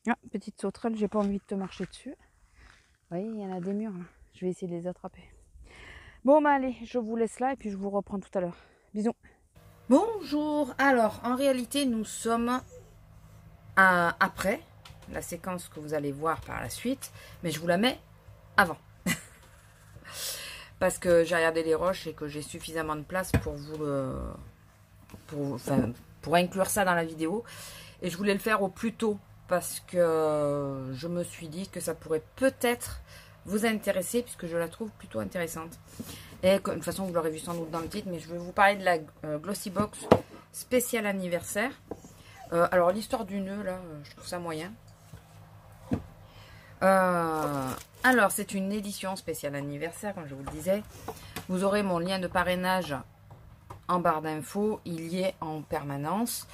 Ah, petite sauterelle, j'ai pas envie de te marcher dessus. Vous voyez, il y en a des murs là. Je vais essayer de les attraper. Bon, bah allez, je vous laisse là et puis je vous reprends tout à l'heure. Bisous. Bonjour. Alors, en réalité, nous sommes après la séquence que vous allez voir par la suite, mais je vous la mets avant. Parce que j'ai regardé les roches et que j'ai suffisamment de place pour vous pour inclure ça dans la vidéo. Et je voulais le faire au plus tôt parce que je me suis dit que ça pourrait peut-être vous intéresser puisque je la trouve plutôt intéressante. Et de toute façon, vous l'aurez vu sans doute dans le titre, mais je vais vous parler de la Glossy Box spécial anniversaire. Alors, l'histoire du nœud, là, je trouve ça moyen. Alors, c'est une édition spéciale anniversaire, comme je vous le disais. Vous aurez mon lien de parrainage en barre d'infos. Il y est en permanence.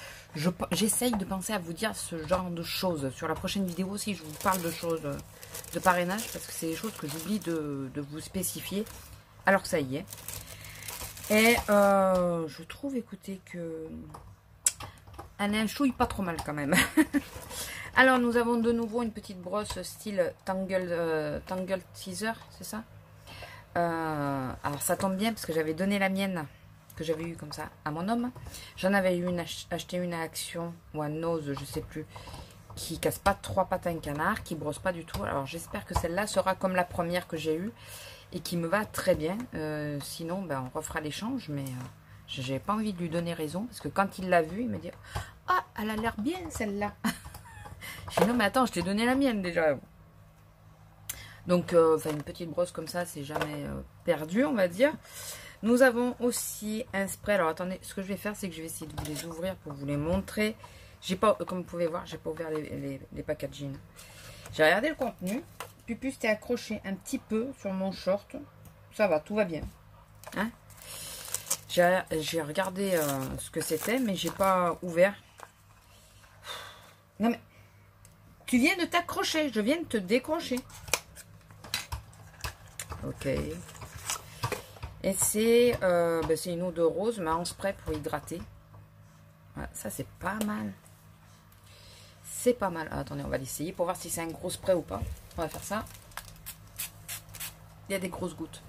J'essaye de penser à vous dire ce genre de choses. Sur la prochaine vidéo aussi, je vous parle de choses de parrainage, parce que c'est des choses que j'oublie de vous spécifier, alors que ça y est. Et je trouve, écoutez, que elle a un chouille pas trop mal quand même. Alors, nous avons de nouveau une petite brosse style Tangle Teaser, c'est ça? Alors, ça tombe bien parce que j'avais donné la mienne, que j'avais eu comme ça, à mon homme. J'en avais eu acheté une à Action, ou à Nose, je sais plus, qui casse pas 3 pattes à un canard, qui brosse pas du tout. Alors, j'espère que celle-là sera comme la première que j'ai eue et qui me va très bien. Sinon, ben, on refera l'échange, mais j'ai pas envie de lui donner raison parce que quand il l'a vue, il me dit « Ah, elle a l'air bien celle-là !» Je dis non mais attends, je t'ai donné la mienne déjà. Donc une petite brosse comme ça, c'est jamais perdu, on va dire. Nous avons aussi un spray. Alors attendez, ce que je vais faire, c'est que je vais essayer de vous les ouvrir pour vous les montrer. J'ai pas, comme vous pouvez voir, j'ai pas ouvert les packaging. J'ai regardé le contenu. Pupus était accroché un petit peu sur mon short. Ça va, tout va bien. Hein, j'ai regardé ce que c'était, mais j'ai pas ouvert. Non mais tu viens de t'accrocher, je viens de te décrocher. Ok. Et c'est une eau de rose, mais en spray pour hydrater. Voilà, ça, c'est pas mal. C'est pas mal. Ah, attendez, on va l'essayer pour voir si c'est un gros spray ou pas. On va faire ça. Il y a des grosses gouttes.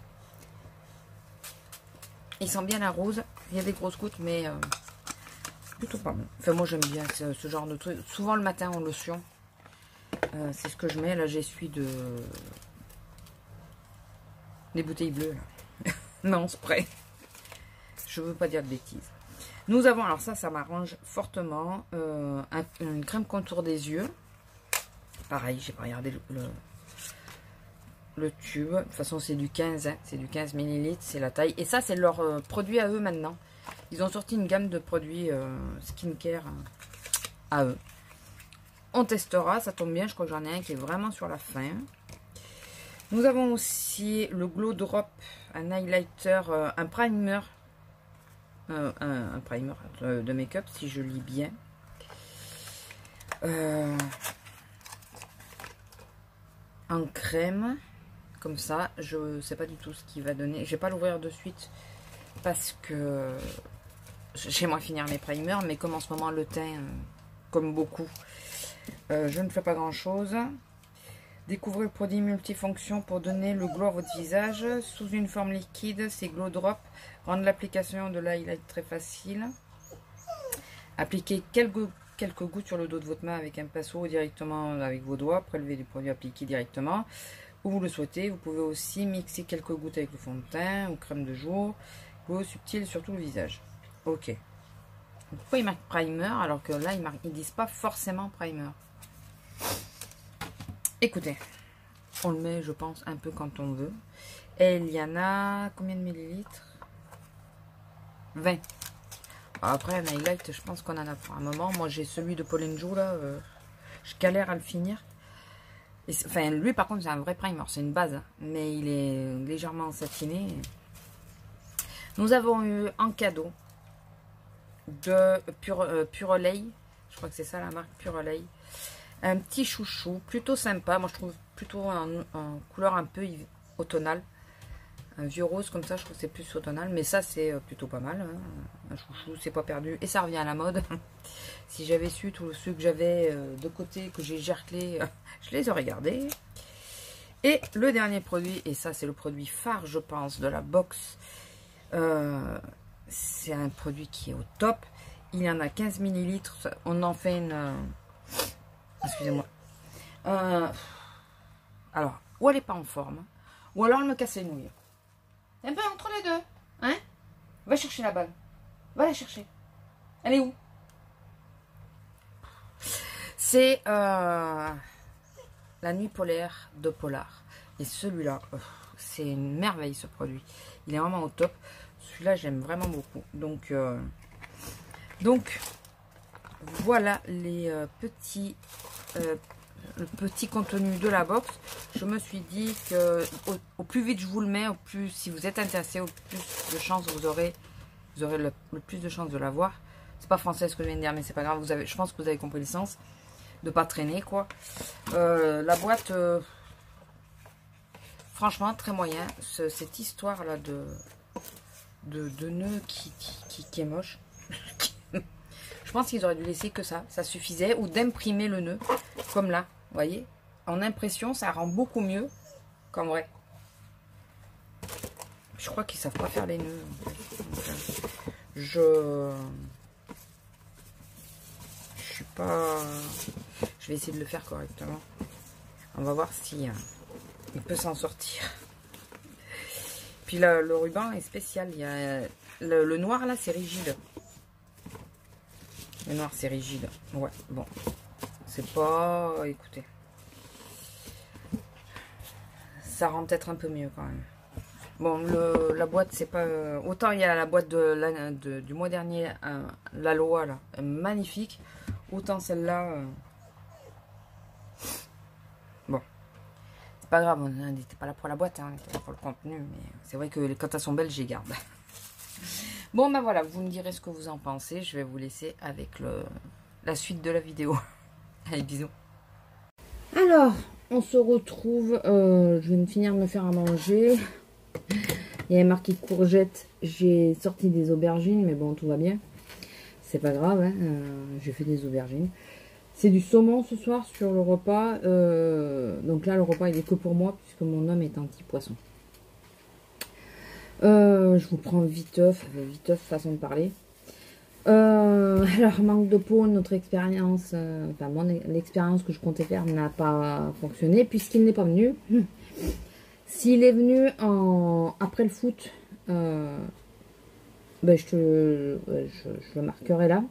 Il sent bien la rose. Il y a des grosses gouttes, mais plutôt pas mal. Enfin, moi, j'aime bien ce genre de truc. Souvent, le matin, en lotion. C'est ce que je mets. Là, j'essuie des bouteilles bleues, là. Mais en spray. Je veux pas dire de bêtises. Nous avons, alors ça m'arrange fortement, une crème contour des yeux. Pareil, j'ai pas regardé le tube. De toute façon, c'est du 15, hein, c'est du 15 ml, c'est la taille. Et ça, c'est leur produit à eux maintenant. Ils ont sorti une gamme de produits skincare à eux. On testera, ça tombe bien, je crois que j'en ai un qui est vraiment sur la fin. Nous avons aussi le Glow Drop, un highlighter, un primer. Un primer de make-up, si je lis bien. En crème, comme ça. Je sais pas du tout ce qu'il va donner. Je vais pas l'ouvrir de suite parce que j'aimerais finir mes primers, mais comme en ce moment le teint, comme beaucoup, je ne fais pas grand chose. Découvrez le produit multifonction pour donner le glow à votre visage sous une forme liquide. C'est Glow Drop. Rendre l'application de l'highlight très facile. Appliquez quelques gouttes sur le dos de votre main avec un pinceau ou directement avec vos doigts. Prélevez du produit appliqué directement où vous le souhaitez. Vous pouvez aussi mixer quelques gouttes avec le fond de teint ou crème de jour. Glow subtil sur tout le visage. Ok. Pourquoi ils marquent primer alors que là ils disent pas forcément primer? Écoutez, on le met, je pense, un peu quand on veut. Et il y en a combien de millilitres? 20. Après, un highlight, je pense qu'on en a pour un moment. Moi, j'ai celui de Pauline Jou, là. Je galère à le finir. Et enfin, lui, par contre, c'est un vrai primer. C'est une base. Hein, mais il est légèrement satiné. Nous avons eu en cadeau de Purolei. Je crois que c'est ça la marque, Purolei. Un petit chouchou, plutôt sympa. Moi, je trouve plutôt en couleur un peu automnale. Un vieux rose comme ça, je trouve que c'est plus automnal. Mais ça, c'est plutôt pas mal. Hein. Un chouchou, c'est pas perdu. Et ça revient à la mode. Si j'avais su tous ceux que j'avais de côté, que j'ai gerclé, je les aurais gardés. Et le dernier produit, et ça, c'est le produit phare, je pense, de la box. C'est un produit qui est au top. Il y en a 15 ml. On en fait une... Excusez-moi. Alors, ou elle n'est pas en forme, ou alors elle me casse les nouilles. Un peu entre les deux. Hein? Va chercher la balle. Va la chercher. Elle est où? C'est la nuit polaire de Polar. Et celui-là, c'est une merveille ce produit. Il est vraiment au top. Celui-là, j'aime vraiment beaucoup. Donc voilà les petits... le petit contenu de la box. Je me suis dit que au plus vite je vous le mets, au plus, si vous êtes intéressé, au plus de chances vous aurez le plus de chances de l'avoir. C'est pas français ce que je viens de dire, mais c'est pas grave. Je pense que vous avez compris le sens de pas traîner quoi. La boîte, franchement très moyen. Cette histoire là de nœud qui est moche. Je pense qu'ils auraient dû laisser que ça suffisait, ou d'imprimer le nœud, comme là, vous voyez. En impression, ça rend beaucoup mieux qu'en vrai. Je crois qu'ils savent pas faire les nœuds. Je suis pas... Je vais essayer de le faire correctement. On va voir si il peut s'en sortir. Puis là, le ruban est spécial. Il y a le noir là, c'est rigide. Le noir, c'est rigide. Ouais, bon. C'est pas... Écoutez. Ça rend peut-être un peu mieux quand même. Bon, la boîte, c'est pas... Autant il y a la boîte du mois dernier, la Loa, là, magnifique. Autant celle-là... Bon. C'est pas grave, on n'était pas là pour la boîte, hein, on était là pour le contenu. Mais c'est vrai que quand elles sont belles, j'y garde. Bon, ben voilà, vous me direz ce que vous en pensez. Je vais vous laisser avec la suite de la vidéo. Allez, bisous. Alors, on se retrouve. Je viens de finir de me faire à manger. Il y avait marqué courgettes. J'ai sorti des aubergines, mais bon, tout va bien. C'est pas grave, hein, j'ai fait des aubergines. C'est du saumon ce soir sur le repas. Donc là, le repas, il est que pour moi, puisque mon homme est anti-poisson. Je vous prends viteuf façon de parler. Alors, manque de peau, notre expérience, enfin, l'expérience que je comptais faire n'a pas fonctionné puisqu'il n'est pas venu. S'il est venu après le foot, ben, je le marquerai là.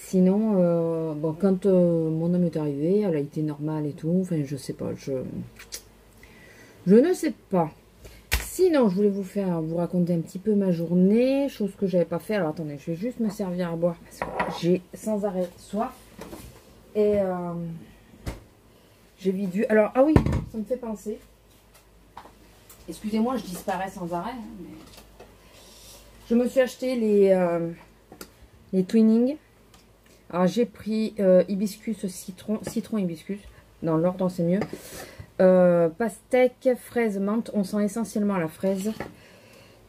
Sinon, bon, quand mon homme est arrivé, elle a été normale et tout. Enfin, je sais pas, je ne sais pas. Sinon, je voulais vous raconter un petit peu ma journée, chose que j'avais pas fait. Alors, attendez, je vais juste me servir à boire parce que j'ai sans arrêt soif. Et j'ai vite vu. Alors, ah oui, ça me fait penser. Excusez-moi, je disparais sans arrêt. Hein, mais... Je me suis acheté les Twinings. Alors, j'ai pris hibiscus citron hibiscus. Dans l'ordre, c'est mieux. Pastèque, fraise, menthe. On sent essentiellement la fraise.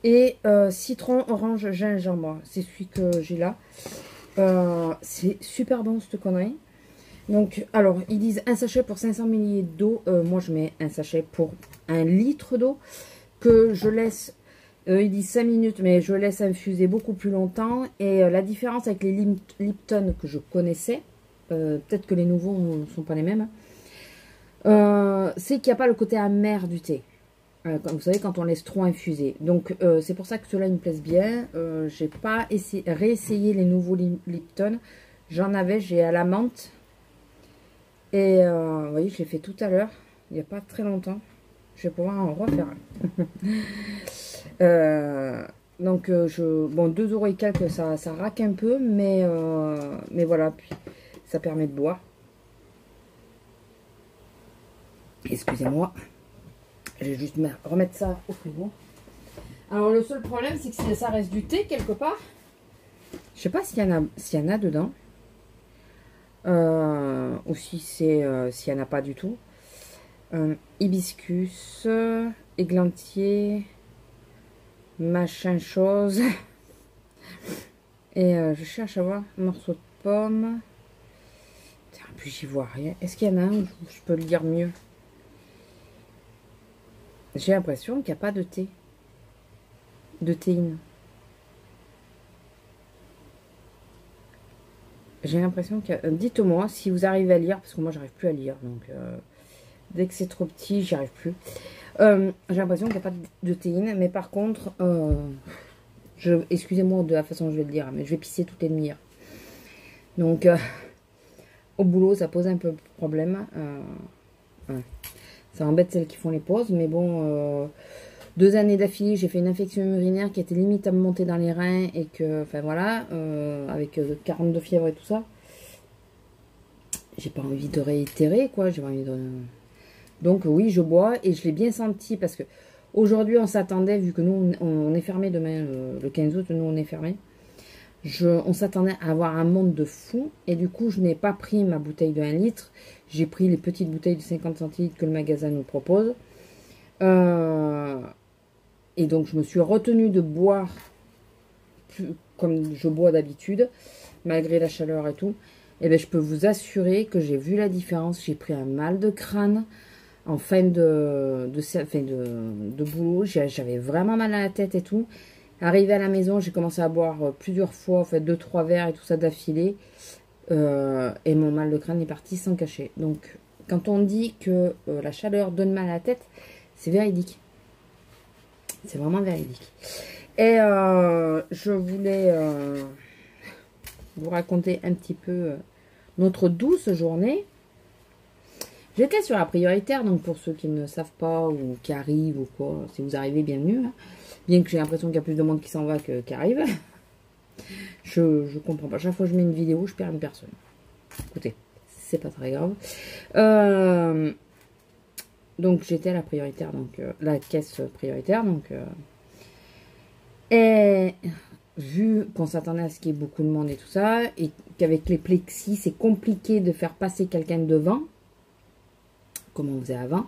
Et citron, orange, gingembre. C'est celui que j'ai là. C'est super bon cette connerie. Donc, alors, ils disent un sachet pour 500 ml d'eau. Moi, je mets un sachet pour 1 litre d'eau. Que je laisse, ils disent 5 minutes, mais je laisse infuser beaucoup plus longtemps. Et la différence avec les Lipton que je connaissais, peut-être que les nouveaux ne sont pas les mêmes, c'est qu'il n'y a pas le côté amer du thé. Comme vous savez, quand on laisse trop infuser. Donc, c'est pour ça que ceux-là, ils me plaisent bien. J'ai pas réessayé les nouveaux Lipton. J'en avais, j'ai à la menthe. Et vous voyez, je l'ai fait tout à l'heure. Il n'y a pas très longtemps. Je vais pouvoir en refaire un. Donc, bon, 2 € et quelques, ça raque un peu. Mais voilà, puis ça permet de boire. Excusez-moi. Je vais juste remettre ça au frigo. Alors, le seul problème, c'est que ça reste du thé quelque part. Je sais pas s'il y en a dedans. Ou si s'il n'y en a pas du tout. Hibiscus, églantier, machin chose. Et je cherche à voir morceau de pomme. En plus, j'y vois rien. Est-ce qu'il y en a un où je peux le lire mieux? J'ai l'impression qu'il n'y a pas de thé. De théine. J'ai l'impression que... dites-moi si vous arrivez à lire, parce que moi, j'arrive plus à lire. Donc, dès que c'est trop petit, j'y arrive plus. J'ai l'impression qu'il n'y a pas de théine. Mais par contre, excusez-moi de la façon dont je vais le dire, mais je vais pisser toutes les demi-heures. Donc, au boulot, ça pose un peu de problème. Ouais. Ça embête celles qui font les pauses. Mais bon, 2 années d'affilée, j'ai fait une infection urinaire qui était limite à me monter dans les reins. Et que, enfin voilà, avec 42 fièvres et tout ça. J'ai pas envie de réitérer, quoi. J'ai envie de... Donc oui, je bois et je l'ai bien senti parce que aujourd'hui, on s'attendait, vu que nous, on est fermé demain, le 15 août, nous, on est fermé. On s'attendait à avoir un monde de fou. Et du coup, je n'ai pas pris ma bouteille de 1 litre. J'ai pris les petites bouteilles de 50 centilitres que le magasin nous propose. Et donc, je me suis retenue de boire comme je bois d'habitude, malgré la chaleur et tout. Et bien, je peux vous assurer que j'ai vu la différence. J'ai pris un mal de crâne en fin de boulot. J'avais vraiment mal à la tête et tout. Arrivé à la maison, j'ai commencé à boire plusieurs fois, en fait 2-3 verres et tout ça d'affilée. Et mon mal de crâne est parti sans cacher. Donc, quand on dit que la chaleur donne mal à la tête, c'est véridique. C'est vraiment véridique. Et je voulais vous raconter un petit peu notre douce journée. J'étais sur la prioritaire, donc pour ceux qui ne savent pas ou qui arrivent ou quoi, si vous arrivez, bienvenue. Hein. Bien que j'ai l'impression qu'il y a plus de monde qui s'en va qui arrive. Je comprends pas. Chaque fois que je mets une vidéo, je perds une personne. Écoutez, c'est pas très grave. Donc j'étais à la prioritaire, donc la caisse prioritaire. Donc, et vu qu'on s'attendait à ce qu'il y ait beaucoup de monde et tout ça, et qu'avec les plexis, c'est compliqué de faire passer quelqu'un devant, comme on faisait avant.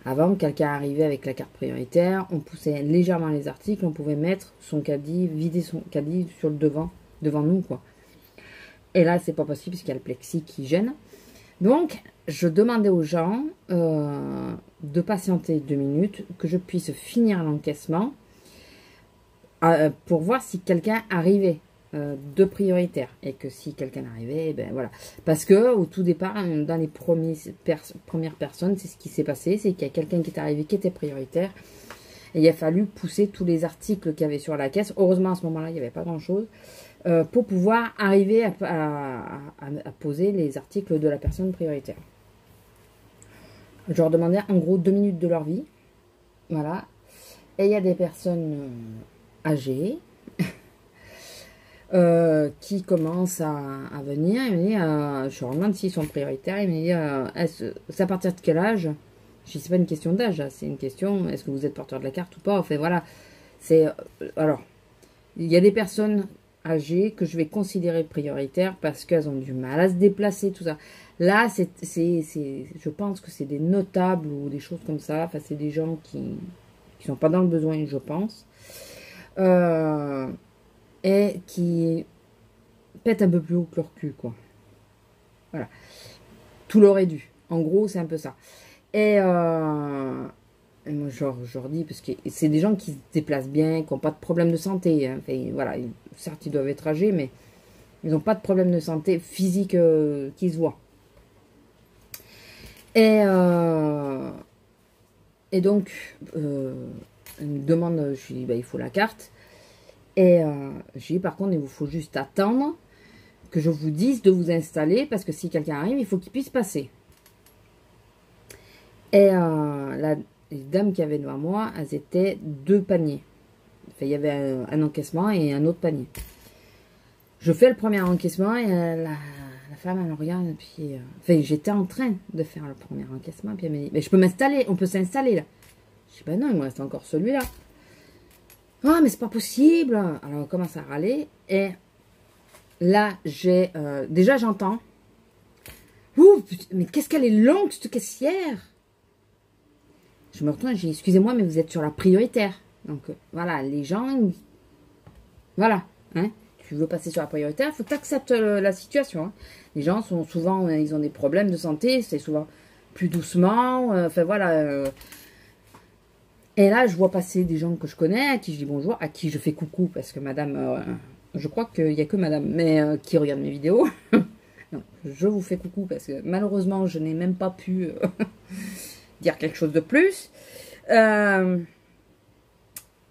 Avant, quelqu'un arrivait avec la carte prioritaire, on poussait légèrement les articles, on pouvait mettre son caddie, vider son caddie sur le devant nous, quoi. Et là, c'est pas possible parce qu'il y a le plexi qui gêne. Donc, je demandais aux gens de patienter 2 minutes, que je puisse finir l'encaissement pour voir si quelqu'un arrivait. de prioritaire. Et que si quelqu'un arrivait, ben voilà. Parce que au tout départ, dans les premières personnes, c'est ce qui s'est passé, c'est qu'il y a quelqu'un qui est arrivé qui était prioritaire. Et il a fallu pousser tous les articles qu'il y avait sur la caisse. Heureusement, à ce moment-là, il n'y avait pas grand-chose. Pour pouvoir arriver à poser les articles de la personne prioritaire. Je leur demandais en gros 2 minutes de leur vie. Voilà. Et il y a des personnes âgées qui commencent à venir. Il me dit, je leur demande s'ils sont prioritaires. Il me dit, c'est à partir de quel âge? Je dis, c'est pas une question d'âge, c'est une question, est-ce que vous êtes porteur de la carte ou pas? Enfin voilà. Alors, il y a des personnes âgées que je vais considérer prioritaires parce qu'elles ont du mal à se déplacer, tout ça. Là, je pense que c'est des notables ou des choses comme ça. Enfin, c'est des gens qui sont pas dans le besoin, je pense. Et qui pètent un peu plus haut que leur cul, quoi. Voilà. Tout leur est dû. En gros, c'est un peu ça. Et moi, je leur dis, parce que c'est des gens qui se déplacent bien, qui n'ont pas de problème de santé. Hein. Enfin, voilà, certes, ils doivent être âgés, mais ils n'ont pas de problème de santé physique qui se voit. Et donc, ils me demandent, je lui dis, il faut la carte. Et je lui dis, par contre, il vous faut juste attendre que je vous dise de vous installer, parce que si quelqu'un arrive, il faut qu'il puisse passer. Et les dames qui avaient devant moi, elles étaient 2 paniers. Enfin, il y avait un encaissement et un autre panier. Je fais le premier encaissement et la femme, elle me regarde. Et puis, enfin, j'étais en train de faire le premier encaissement. Puis elle me dit, mais je peux m'installer, on peut s'installer là. Je dis, ben non, il me reste encore celui-là. Ah, mais c'est pas possible. Alors, on commence à râler. Et là, déjà, j'entends. Ouh, mais qu'est-ce qu'elle est longue, cette caissière. Je me retourne et je dis, excusez-moi, mais vous êtes sur la prioritaire. Donc, voilà, les gens, voilà, hein, tu veux passer sur la prioritaire, il faut que tu acceptes la situation. Hein. Les gens sont souvent, ils ont des problèmes de santé, c'est souvent plus doucement, enfin voilà. Et là, je vois passer des gens que je connais, à qui je dis bonjour, à qui je fais coucou, parce que madame, je crois qu'il n'y a que madame, mais qui regarde mes vidéos. Non, je vous fais coucou, parce que malheureusement, je n'ai même pas pu... dire quelque chose de plus.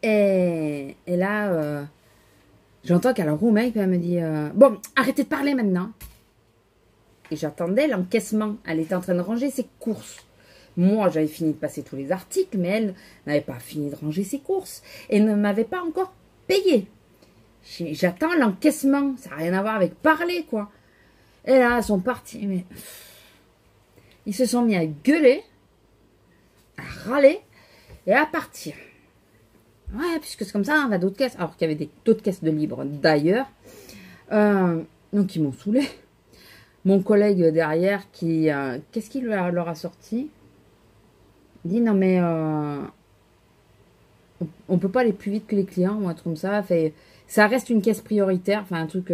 Et là, j'entends qu'elle roumaille, puis elle me dit bon, arrêtez de parler maintenant. Et j'attendais l'encaissement. Elle était en train de ranger ses courses. Moi, j'avais fini de passer tous les articles, mais elle n'avait pas fini de ranger ses courses et ne m'avait pas encore payé. J'attends l'encaissement. Ça n'a rien à voir avec parler, quoi. Et là, ils sont partis. Mais ils se sont mis à gueuler, à râler et à partir. Ouais, puisque c'est comme ça, on va d'autres caisses. Alors qu'il y avait d'autres caisses de libre d'ailleurs. Donc ils m'ont saoulé. Mon collègue derrière qui... Qu'est-ce qu'il leur a sorti? Il dit non mais... on peut pas aller plus vite que les clients ou un truc comme ça. Fait, ça reste une caisse prioritaire. Enfin un truc...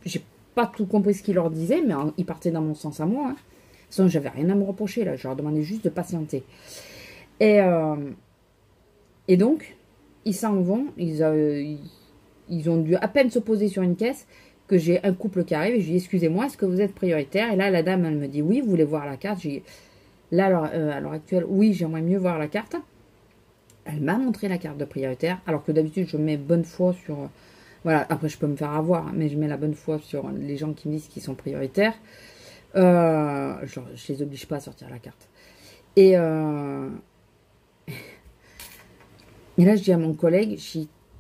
j'ai pas tout compris ce qu'il leur disait, mais ils partaient dans mon sens à moi. Hein. Sinon j'avais rien à me reprocher là. Je leur demandais juste de patienter. Et donc, ils s'en vont, ils ont dû à peine se poser sur une caisse, que j'ai un couple qui arrive, et je lui dis, excusez-moi, est-ce que vous êtes prioritaire? Et là, la dame, elle me dit, oui, vous voulez voir la carte? Là, à l'heure actuelle, oui, j'aimerais mieux voir la carte. Elle m'a montré la carte de prioritaire, alors que d'habitude, je mets bonne foi sur... voilà, après, je peux me faire avoir, mais je mets la bonne foi sur les gens qui me disent qu'ils sont prioritaires. Je les oblige pas à sortir la carte. Et là, je dis à mon collègue,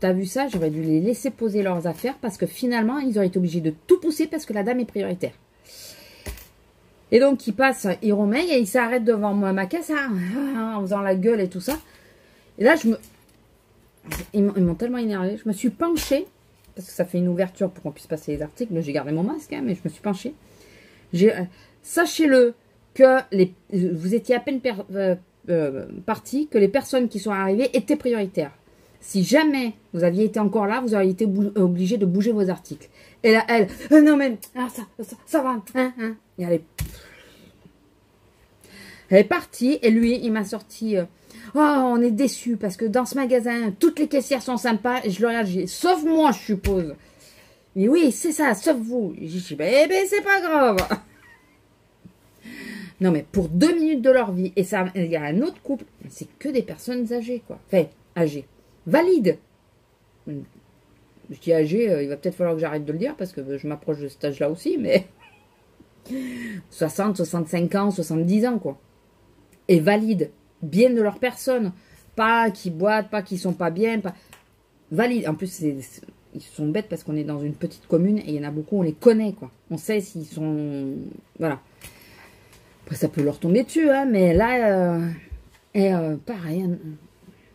t'as vu ça, j'aurais dû les laisser poser leurs affaires parce que finalement, ils auraient été obligés de tout pousser parce que la dame est prioritaire. Et donc, il passe, il remet et il s'arrête devant moi, ma caisse, en faisant la gueule et tout ça. Et là, ils m'ont tellement énervé. Je me suis penchée, parce que ça fait une ouverture pour qu'on puisse passer les articles. J'ai gardé mon masque, hein, mais je me suis penchée. Sachez-le que vous étiez à peine parti, que les personnes qui sont arrivées étaient prioritaires. Si jamais vous aviez été encore là, vous auriez été obligé de bouger vos articles. Et là, elle, non mais, ça va, hein. Et elle est partie, et lui, il m'a sorti, oh, on est déçus, parce que dans ce magasin, toutes les caissières sont sympas, et je le regarde, sauf moi, je suppose. Mais oui, c'est ça, sauf vous. J'ai dit, ben, c'est pas grave. Non, mais pour 2 minutes de leur vie, et ça, il y a un autre couple, c'est que des personnes âgées, quoi. Enfin, âgées. Valides. Je dis âgé, il va peut-être falloir que j'arrête de le dire, parce que je m'approche de cet âge-là aussi, mais 60, 65 ans, 70 ans, quoi. Et valides. Bien de leur personne. Pas qui boitent, pas qui sont pas bien, pas... Valides. En plus, ils sont bêtes parce qu'on est dans une petite commune et il y en a beaucoup, on les connaît, quoi. On sait s'ils sont... Voilà. Après, ça peut leur tomber dessus, hein, mais là, pareil,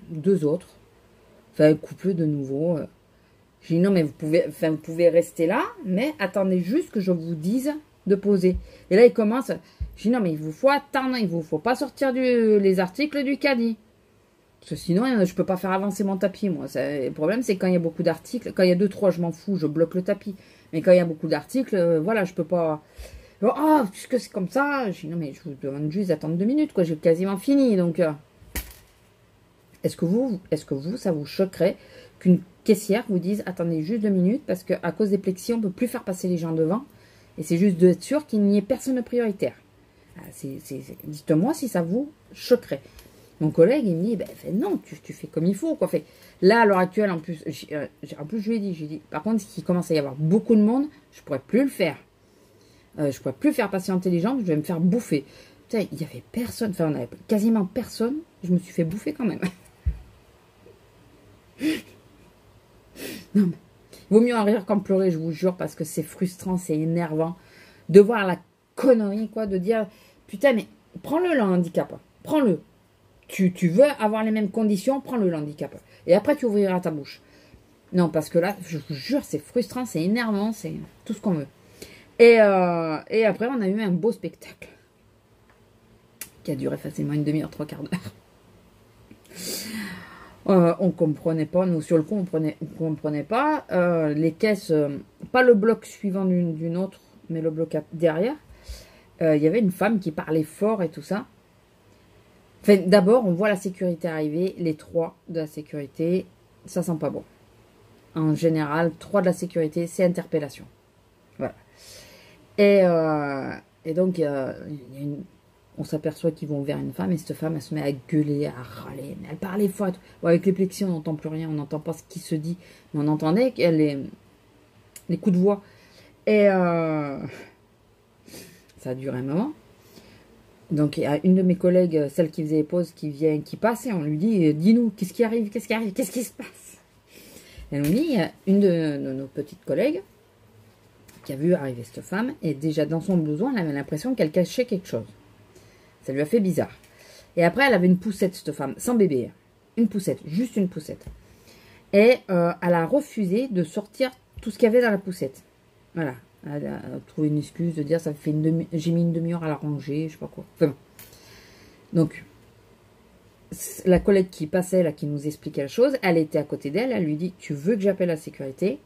2 autres. Enfin, couple de nouveau. J'ai dit non, mais vous pouvez rester là, mais attendez juste que je vous dise de poser. Et là, il commence. J'ai dit non, mais il vous faut attendre, il vous faut pas sortir les articles du caddie. Parce que sinon, je peux pas faire avancer mon tapis, moi. Le problème, c'est quand il y a beaucoup d'articles. Quand il y a 2, 3, je m'en fous, je bloque le tapis. Mais quand il y a beaucoup d'articles, voilà, je peux pas. Oh, puisque c'est comme ça. J'ai dit non, mais je vous demande juste d'attendre 2 minutes, quoi. J'ai quasiment fini, donc. Est-ce que vous, ça vous choquerait qu'une caissière vous dise attendez juste 2 minutes parce qu'à cause des plexis, on ne peut plus faire passer les gens devant et c'est juste d'être sûr qu'il n'y ait personne de prioritaire. Dites-moi si ça vous choquerait. Mon collègue, il me dit non, tu fais comme il faut, quoi. Là, à l'heure actuelle, en plus, je lui ai dit, par contre, s'il commence à y avoir beaucoup de monde, je ne pourrais plus le faire. Je ne pourrais plus faire patienter les gens, je vais me faire bouffer. Putain, il n'y avait personne, enfin, on avait quasiment personne, je me suis fait bouffer quand même. Non, mais il vaut mieux en rire qu'en pleurer, je vous jure, parce que c'est frustrant, c'est énervant de voir la connerie, quoi, de dire putain, mais prends-le le handicap, prends-le. Tu veux avoir les mêmes conditions, prends-le handicap. Et après, tu ouvriras ta bouche. Non, parce que là, je vous jure, c'est frustrant, c'est énervant, c'est tout ce qu'on veut. Et après, on a eu un beau spectacle qui a duré facilement une demi-heure, 3/4 d'heure. On comprenait pas, nous sur le coup on comprenait pas les caisses, pas le bloc suivant d'une autre, mais le bloc derrière. Il y avait une femme qui parlait fort et tout ça. Enfin, d'abord on voit la sécurité arriver, les 3 de la sécurité, ça sent pas bon. En général, 3 de la sécurité, c'est interpellation. Voilà. Et donc on s'aperçoit qu'ils vont vers une femme et cette femme, elle se met à gueuler, à râler. Mais elle parlait fort. Bon, avec les plexis, on n'entend plus rien, on n'entend pas ce qui se dit. Mais on entendait les coups de voix. Et ça a duré un moment. Donc, il y a une de mes collègues, celle qui faisait les pauses, qui passe et on lui dit dis-nous, qu'est-ce qui arrive, qu'est-ce qui se passe? Elle nous dit il y a une de nos petites collègues qui a vu arriver cette femme et déjà dans son blouson, elle avait l'impression qu'elle cachait quelque chose. Ça lui a fait bizarre. Et après, elle avait une poussette, cette femme, sans bébé. Une poussette, juste une poussette. Et elle a refusé de sortir tout ce qu'il y avait dans la poussette. Voilà. Elle a trouvé une excuse de dire, j'ai mis une demi-heure à la ranger, je sais pas quoi. Enfin bon. Donc, la collègue qui passait, là, qui nous expliquait la chose, elle était à côté d'elle, elle lui dit, tu veux que j'appelle la sécurité?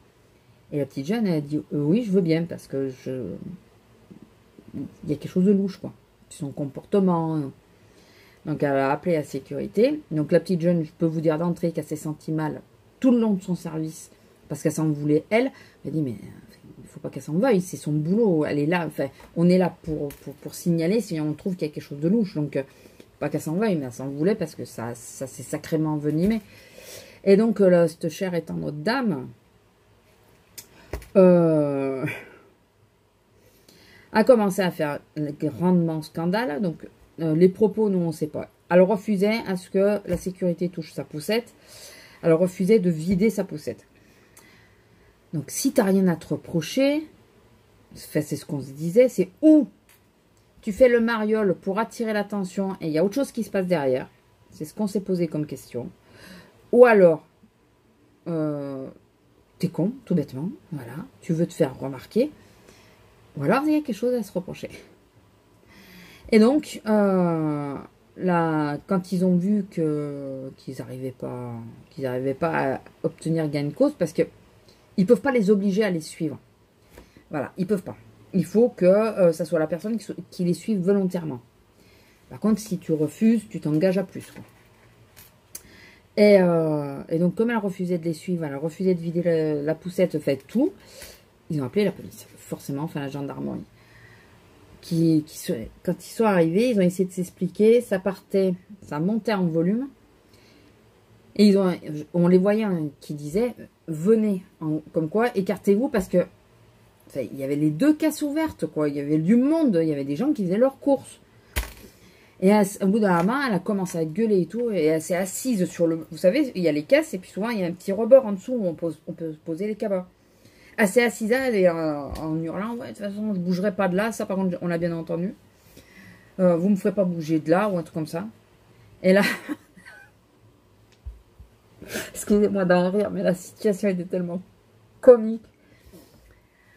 Et la petite jeune, elle a dit, oui, je veux bien, parce que il y a quelque chose de louche, quoi. Son comportement. Donc, elle a appelé la sécurité. Donc, la petite jeune, je peux vous dire d'entrée qu'elle s'est sentie mal tout le long de son service parce qu'elle s'en voulait, elle. Elle a dit, mais il ne faut pas qu'elle s'en veuille, c'est son boulot. Elle est là, enfin, on est là pour signaler si on trouve qu'il y a quelque chose de louche. Donc, pas qu'elle s'en veuille, mais elle s'en voulait parce que ça s'est sacrément envenimé. Et donc, là, cette chère et tendre dame, a commencé à faire grandement scandale. Donc, les propos, nous, on ne sait pas. Elle refusait à ce que la sécurité touche sa poussette. Elle refusait de vider sa poussette. Donc, si tu n'as rien à te reprocher, c'est ce qu'on se disait, c'est où tu fais le mariole pour attirer l'attention et il y a autre chose qui se passe derrière. C'est ce qu'on s'est posé comme question. Ou alors, t'es con, tout bêtement. Voilà, tu veux te faire remarquer. Ou alors, il y a quelque chose à se reprocher. Et donc, quand ils ont vu qu'ils n'arrivaient pas à obtenir gain de cause, parce qu'ils ne peuvent pas les obliger à les suivre. Voilà, ils ne peuvent pas. Il faut que ça soit la personne qui les suive volontairement. Par contre, si tu refuses, tu t'engages à plus, quoi. Et donc, comme elle refusait de les suivre, elle refusait de vider la poussette, fait tout. ils ont appelé la police, forcément, enfin la gendarmerie. Quand ils sont arrivés, ils ont essayé de s'expliquer, ça montait en volume. Et on les voyait qui disaient, venez, comme quoi, écartez-vous, parce que il y avait les deux caisses ouvertes, quoi. Il y avait du monde, il y avait des gens qui faisaient leurs courses. Et au bout d'un moment, elle a commencé à gueuler et tout, et elle s'est assise sur le... Vous savez, il y a les caisses, et puis souvent, il y a un petit rebord en dessous où on peut poser les cabas. Elle s'est assise en hurlant, ouais, de toute façon, je ne bougerai pas de là, ça par contre, on l'a bien entendu. Vous ne me ferez pas bouger de là, ou un truc comme ça. Et là... Excusez-moi d'en rire, mais la situation était tellement comique.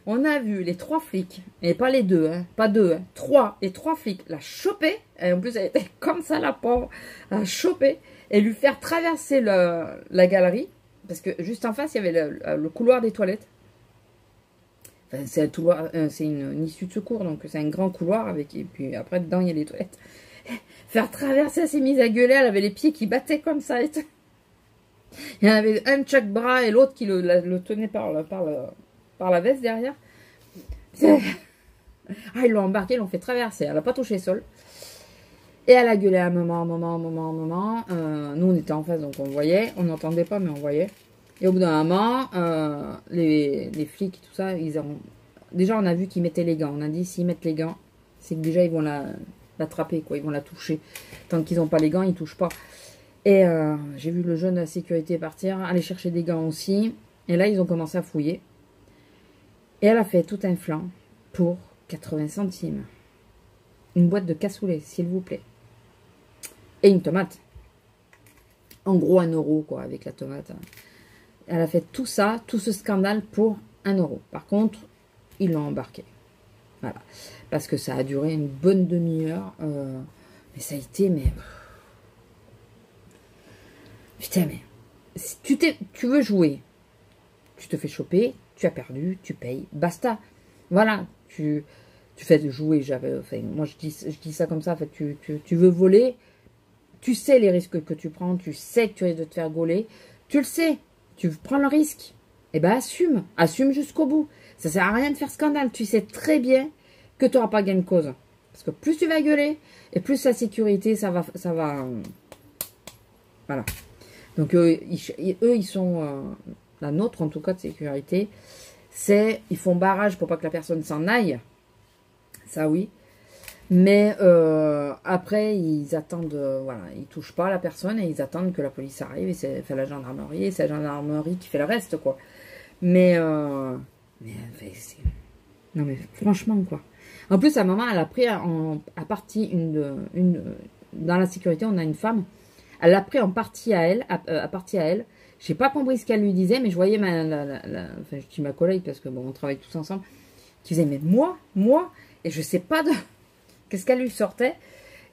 On a vu les 3 flics, et pas les 2, hein, pas 2, hein, 3, les 3 flics la choper, et en plus elle était comme ça la pauvre, la choper, et lui faire traverser la galerie, parce que juste en face il y avait le couloir des toilettes. Enfin, c'est une issue de secours, donc c'est un grand couloir, et puis après dedans il y a les toilettes. Faire traverser, elle s'est mise à gueuler, elle avait les pieds qui battaient comme ça, et tout. Il y en avait un de chaque bras, et l'autre qui le tenait par la veste derrière. Ah, ils l'ont embarqué, ils l'ont fait traverser. Elle n'a pas touché le sol. Et elle a gueulé à un moment. Nous, on était en face, donc on voyait. On n'entendait pas, mais on voyait. Et au bout d'un moment, les flics, tout ça, déjà, on a vu qu'ils mettaient les gants. On a dit, s'ils mettent les gants, c'est que déjà, ils vont l'attraper, quoi. Ils vont la toucher. Tant qu'ils n'ont pas les gants, ils ne touchent pas. Et j'ai vu le jeune de la sécurité partir, aller chercher des gants aussi. Et là, ils ont commencé à fouiller. Et elle a fait tout un flanc pour 80 centimes. Une boîte de cassoulet, s'il vous plaît. Et une tomate. En gros, 1 euro, quoi, avec la tomate. Elle a fait tout ça, tout ce scandale pour 1 euro. Par contre, ils l'ont embarqué. Voilà. Parce que ça a duré une bonne demi-heure. Mais ça a été, mais... Putain, mais... Si tu veux jouer, tu te fais choper, tu as perdu, tu payes, basta. Voilà, tu fais jouer, enfin, moi je dis ça comme ça, en fait, tu veux voler, tu sais les risques que tu prends, tu sais que tu risques de te faire gauler, tu le sais, tu prends le risque, et ben assume jusqu'au bout. Ça sert à rien de faire scandale, tu sais très bien que tu n'auras pas gain de cause. Parce que plus tu vas gueuler, et plus la sécurité, ça va voilà. Donc eux, ils sont... la nôtre, en tout cas, de sécurité, c'est... Ils font barrage pour pas que la personne s'en aille. Ça, oui. Mais après, ils attendent... voilà, ils touchent pas la personne et ils attendent que la police arrive. Et c'est la gendarmerie. Et c'est la gendarmerie qui fait le reste, quoi. Mais non, mais franchement, quoi. En plus, à un moment, elle a pris à partie dans la sécurité, on a une femme... Elle l'a pris en partie à elle, J'ai pas compris ce qu'elle lui disait, mais je voyais enfin, je dis ma collègue, parce que bon, on travaille tous ensemble, qui disait, mais moi, et je sais pas qu'est-ce qu'elle lui sortait.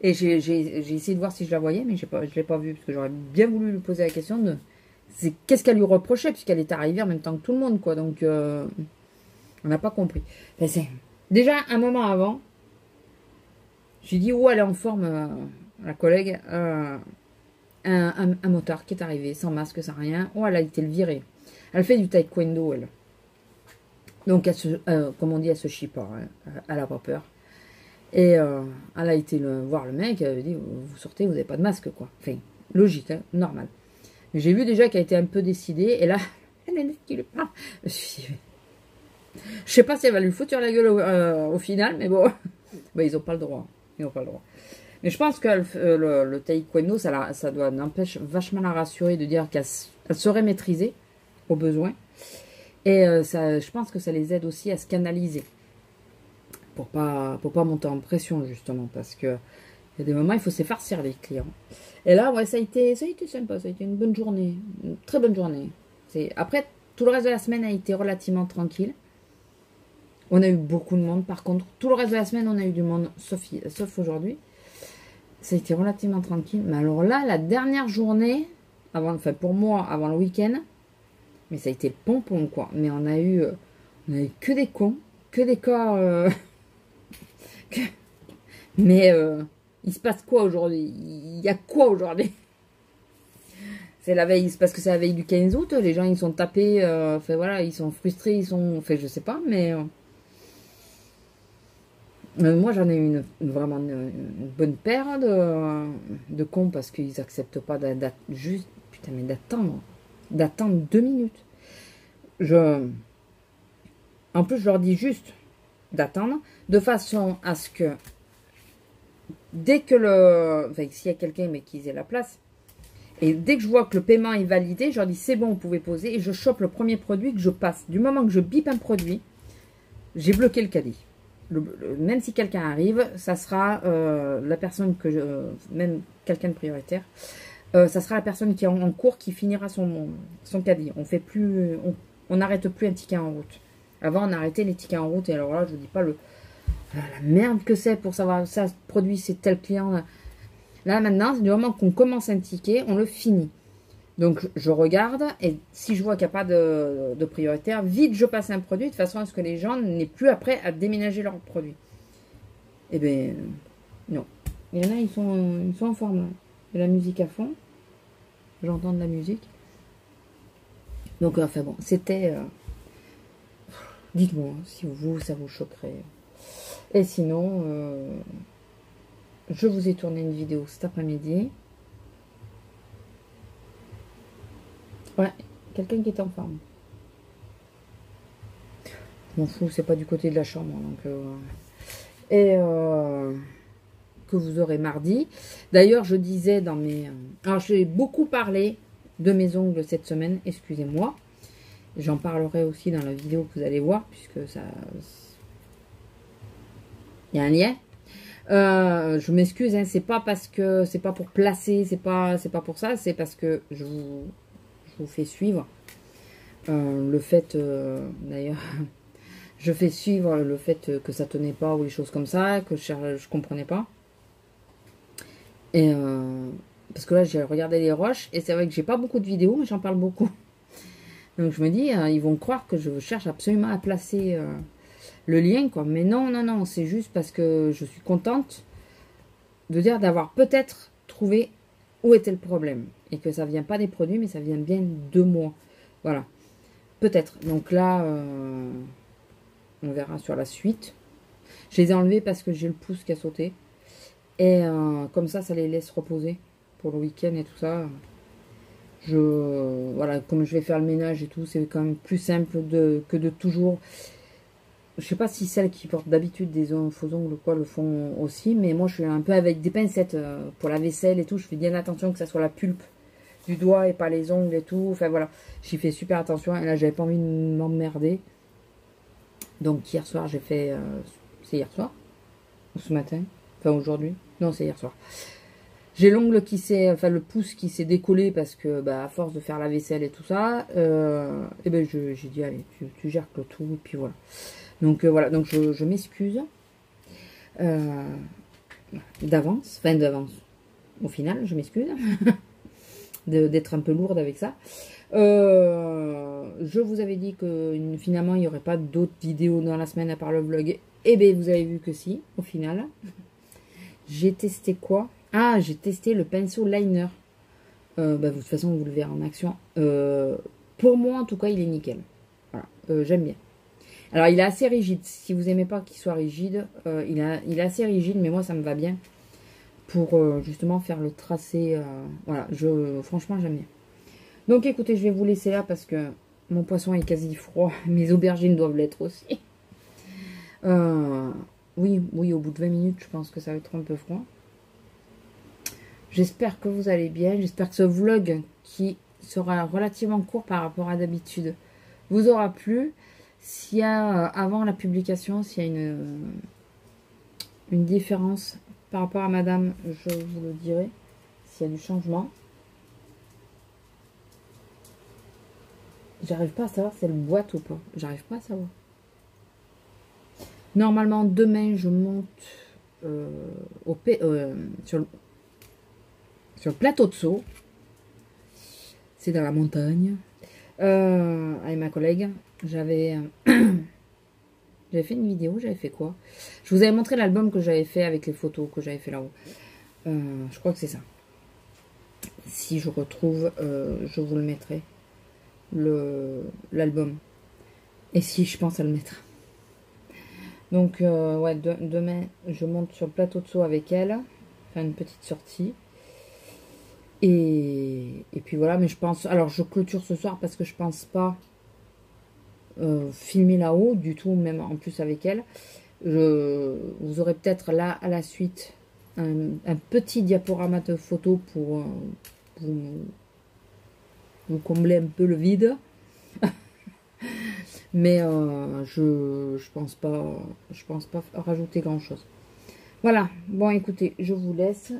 Et j'ai essayé de voir si je la voyais, mais je l'ai pas vue, parce que j'aurais bien voulu lui poser la question de qu'est-ce qu'elle lui reprochait, puisqu'elle est arrivée en même temps que tout le monde, quoi. Donc, on n'a pas compris. Enfin, déjà, un moment avant, j'ai dit, elle est en forme, la collègue, un motard qui est arrivé sans masque, sans rien. Elle a été le virer. Elle fait du taekwondo, elle. Donc, comme on dit, elle se chie pas. Hein. Elle n'a pas peur. Et elle a été voir le mec. Elle a dit, vous sortez, vous n'avez pas de masque, quoi. Enfin, logique, hein, normal. Mais j'ai vu déjà qu'elle était un peu décidée. Et là, elle est qui lui parle. Je sais pas si elle va lui foutre la gueule au final, mais bon. Ben, ils n'ont pas le droit. Ils n'ont pas le droit. Mais je pense que le taekwondo, ça doit n'empêche vachement la rassurer de dire qu'elle serait maîtrisée au besoin. Et je pense que ça les aide aussi à se canaliser. Pour pas monter en pression, justement. Parce que il y a des moments, il faut s'effarcir les clients. Et là, ouais, ça a été sympa. Ça a été une bonne journée. Une très bonne journée. Après, tout le reste de la semaine a été relativement tranquille. On a eu beaucoup de monde. Par contre, tout le reste de la semaine, on a eu du monde, sauf aujourd'hui. Ça a été relativement tranquille. Mais alors là, la dernière journée, enfin pour moi, avant le week-end, mais ça a été le pompon, quoi. Mais on a eu que des cons, que des cas. Mais il se passe quoi aujourd'hui? Il y a quoi aujourd'hui? C'est la veille, c'est parce que c'est la veille du 15 août, les gens ils sont tapés, enfin voilà, ils sont frustrés, ils sont, enfin je sais pas, mais moi j'en ai vraiment une bonne paire de cons parce qu'ils acceptent pas juste, putain mais d'attendre 2 minutes. En plus je leur dis juste d'attendre, de façon à ce que dès que enfin s'il y a quelqu'un mais qu'ils aient la place, et dès que je vois que le paiement est validé, je leur dis c'est bon, vous pouvez poser, et je chope le premier produit que je passe. Du moment que je bip un produit, j'ai bloqué le caddie. Même si quelqu'un arrive, ça sera la personne même quelqu'un de prioritaire, ça sera la personne qui est en cours qui finira son caddie. On fait plus, on n'arrête plus un ticket en route. Avant, on arrêtait les tickets en route, et alors là, je vous dis pas la merde que c'est pour savoir ça, ce produit, c'est tel client. Là, maintenant, c'est du moment qu'on commence un ticket, on le finit. Donc, je regarde, et si je vois qu'il n'y a pas de prioritaire, vite, je passe un produit, de façon à ce que les gens n'aient plus après à déménager leur produit. Eh bien, non. Il y en a, ils sont en forme, là. Il y a la musique à fond. J'entends de la musique. Donc, enfin bon, c'était... dites-moi si ça vous choquerait. Et sinon... je vous ai tourné une vidéo cet après-midi. Ouais, quelqu'un qui est en forme. Je m'en fous, c'est pas du côté de la chambre. Donc, que vous aurez mardi. D'ailleurs, je disais dans mes... alors, j'ai beaucoup parlé de mes ongles cette semaine, excusez-moi. J'en parlerai aussi dans la vidéo que vous allez voir, puisque ça... il y a un lien. Je m'excuse, hein, c'est pas parce que c'est pas pour placer, c'est pas pour ça, c'est parce que je vous fais suivre le fait, d'ailleurs, je fais suivre le fait que ça tenait pas ou les choses comme ça, que je comprenais pas. Et parce que là j'ai regardé les roches et c'est vrai que j'ai pas beaucoup de vidéos, mais j'en parle beaucoup. Donc je me dis, ils vont croire que je cherche absolument à placer le lien, quoi. Mais non, non, non, c'est juste parce que je suis contente de dire d'avoir peut-être trouvé où était le problème. Et que ça vient pas des produits, mais ça vient bien de moi. Voilà. Peut-être. Donc là, on verra sur la suite. Je les ai enlevés parce que j'ai le pouce qui a sauté. Et comme ça les laisse reposer pour le week-end et tout ça. Voilà, comme je vais faire le ménage et tout, c'est quand même plus simple que de toujours... Je sais pas si celles qui portent d'habitude des faux ongles ou quoi le font aussi, mais moi je suis un peu avec des pincettes pour la vaisselle et tout. Je fais bien attention que ça soit la pulpe du doigt et pas les ongles et tout. Enfin voilà, j'y fais super attention. Et là j'avais pas envie de m'emmerder. Donc hier soir j'ai fait... c'est hier soir ou ce matin? Enfin aujourd'hui? Non, c'est hier soir. J'ai l'ongle qui s'est... Enfin le pouce qui s'est décollé parce que à force de faire la vaisselle et tout ça, et ben j'ai dit allez, tu gères le tout et puis voilà. Donc voilà, donc je m'excuse d'avance, enfin d'avance, au final je m'excuse d'être un peu lourde avec ça. Je vous avais dit que finalement il n'y aurait pas d'autres vidéos dans la semaine à part le vlog, et bien vous avez vu que si, au final. J'ai testé quoi? Ah, j'ai testé le pinceau liner. De toute façon vous le verrez en action. Pour moi en tout cas il est nickel. Voilà, j'aime bien. Alors, il est assez rigide. Si vous n'aimez pas qu'il soit rigide, il est assez rigide, mais moi, ça me va bien pour justement faire le tracé. Voilà, franchement, j'aime bien. Donc, écoutez, je vais vous laisser là parce que mon poisson est quasi froid. Mes aubergines doivent l'être aussi. Oui, au bout de 20 minutes, je pense que ça va être un peu froid. J'espère que vous allez bien. J'espère que ce vlog, qui sera relativement court par rapport à d'habitude, vous aura plu. S'il y a, avant la publication, s'il y a une différence par rapport à madame, je vous le dirai. S'il y a du changement. J'arrive pas à savoir si c'est le boîte ou pas. J'arrive pas à savoir. Normalement, demain, je monte sur le plateau de saut. C'est dans la montagne. Avec ma collègue. J'avais fait une vidéo, j'avais fait quoi? Je vous avais montré l'album que j'avais fait avec les photos que j'avais fait là-haut. Je crois que c'est ça. si je retrouve, je vous le mettrai, l'album. Et si je pense à le mettre. Donc, ouais, demain, je monte sur le plateau de saut avec elle. Faire une petite sortie. Et puis voilà, mais je pense... Alors, je clôture ce soir parce que je pense pas filmer là-haut du tout, même en plus avec elle. Vous aurez peut-être là, à la suite, un petit diaporama de photos pour vous combler un peu le vide. Mais je pense pas rajouter grand chose. Voilà, bon écoutez, je vous laisse.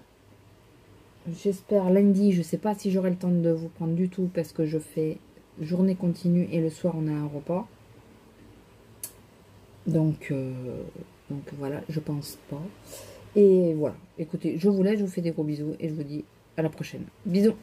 J'espère lundi, je sais pas si j'aurai le temps de vous prendre du tout parce que je fais journée continue et le soir on a un repas. Donc voilà, je pense pas. Et voilà, écoutez, je vous laisse, je vous fais des gros bisous et je vous dis à la prochaine. Bisous.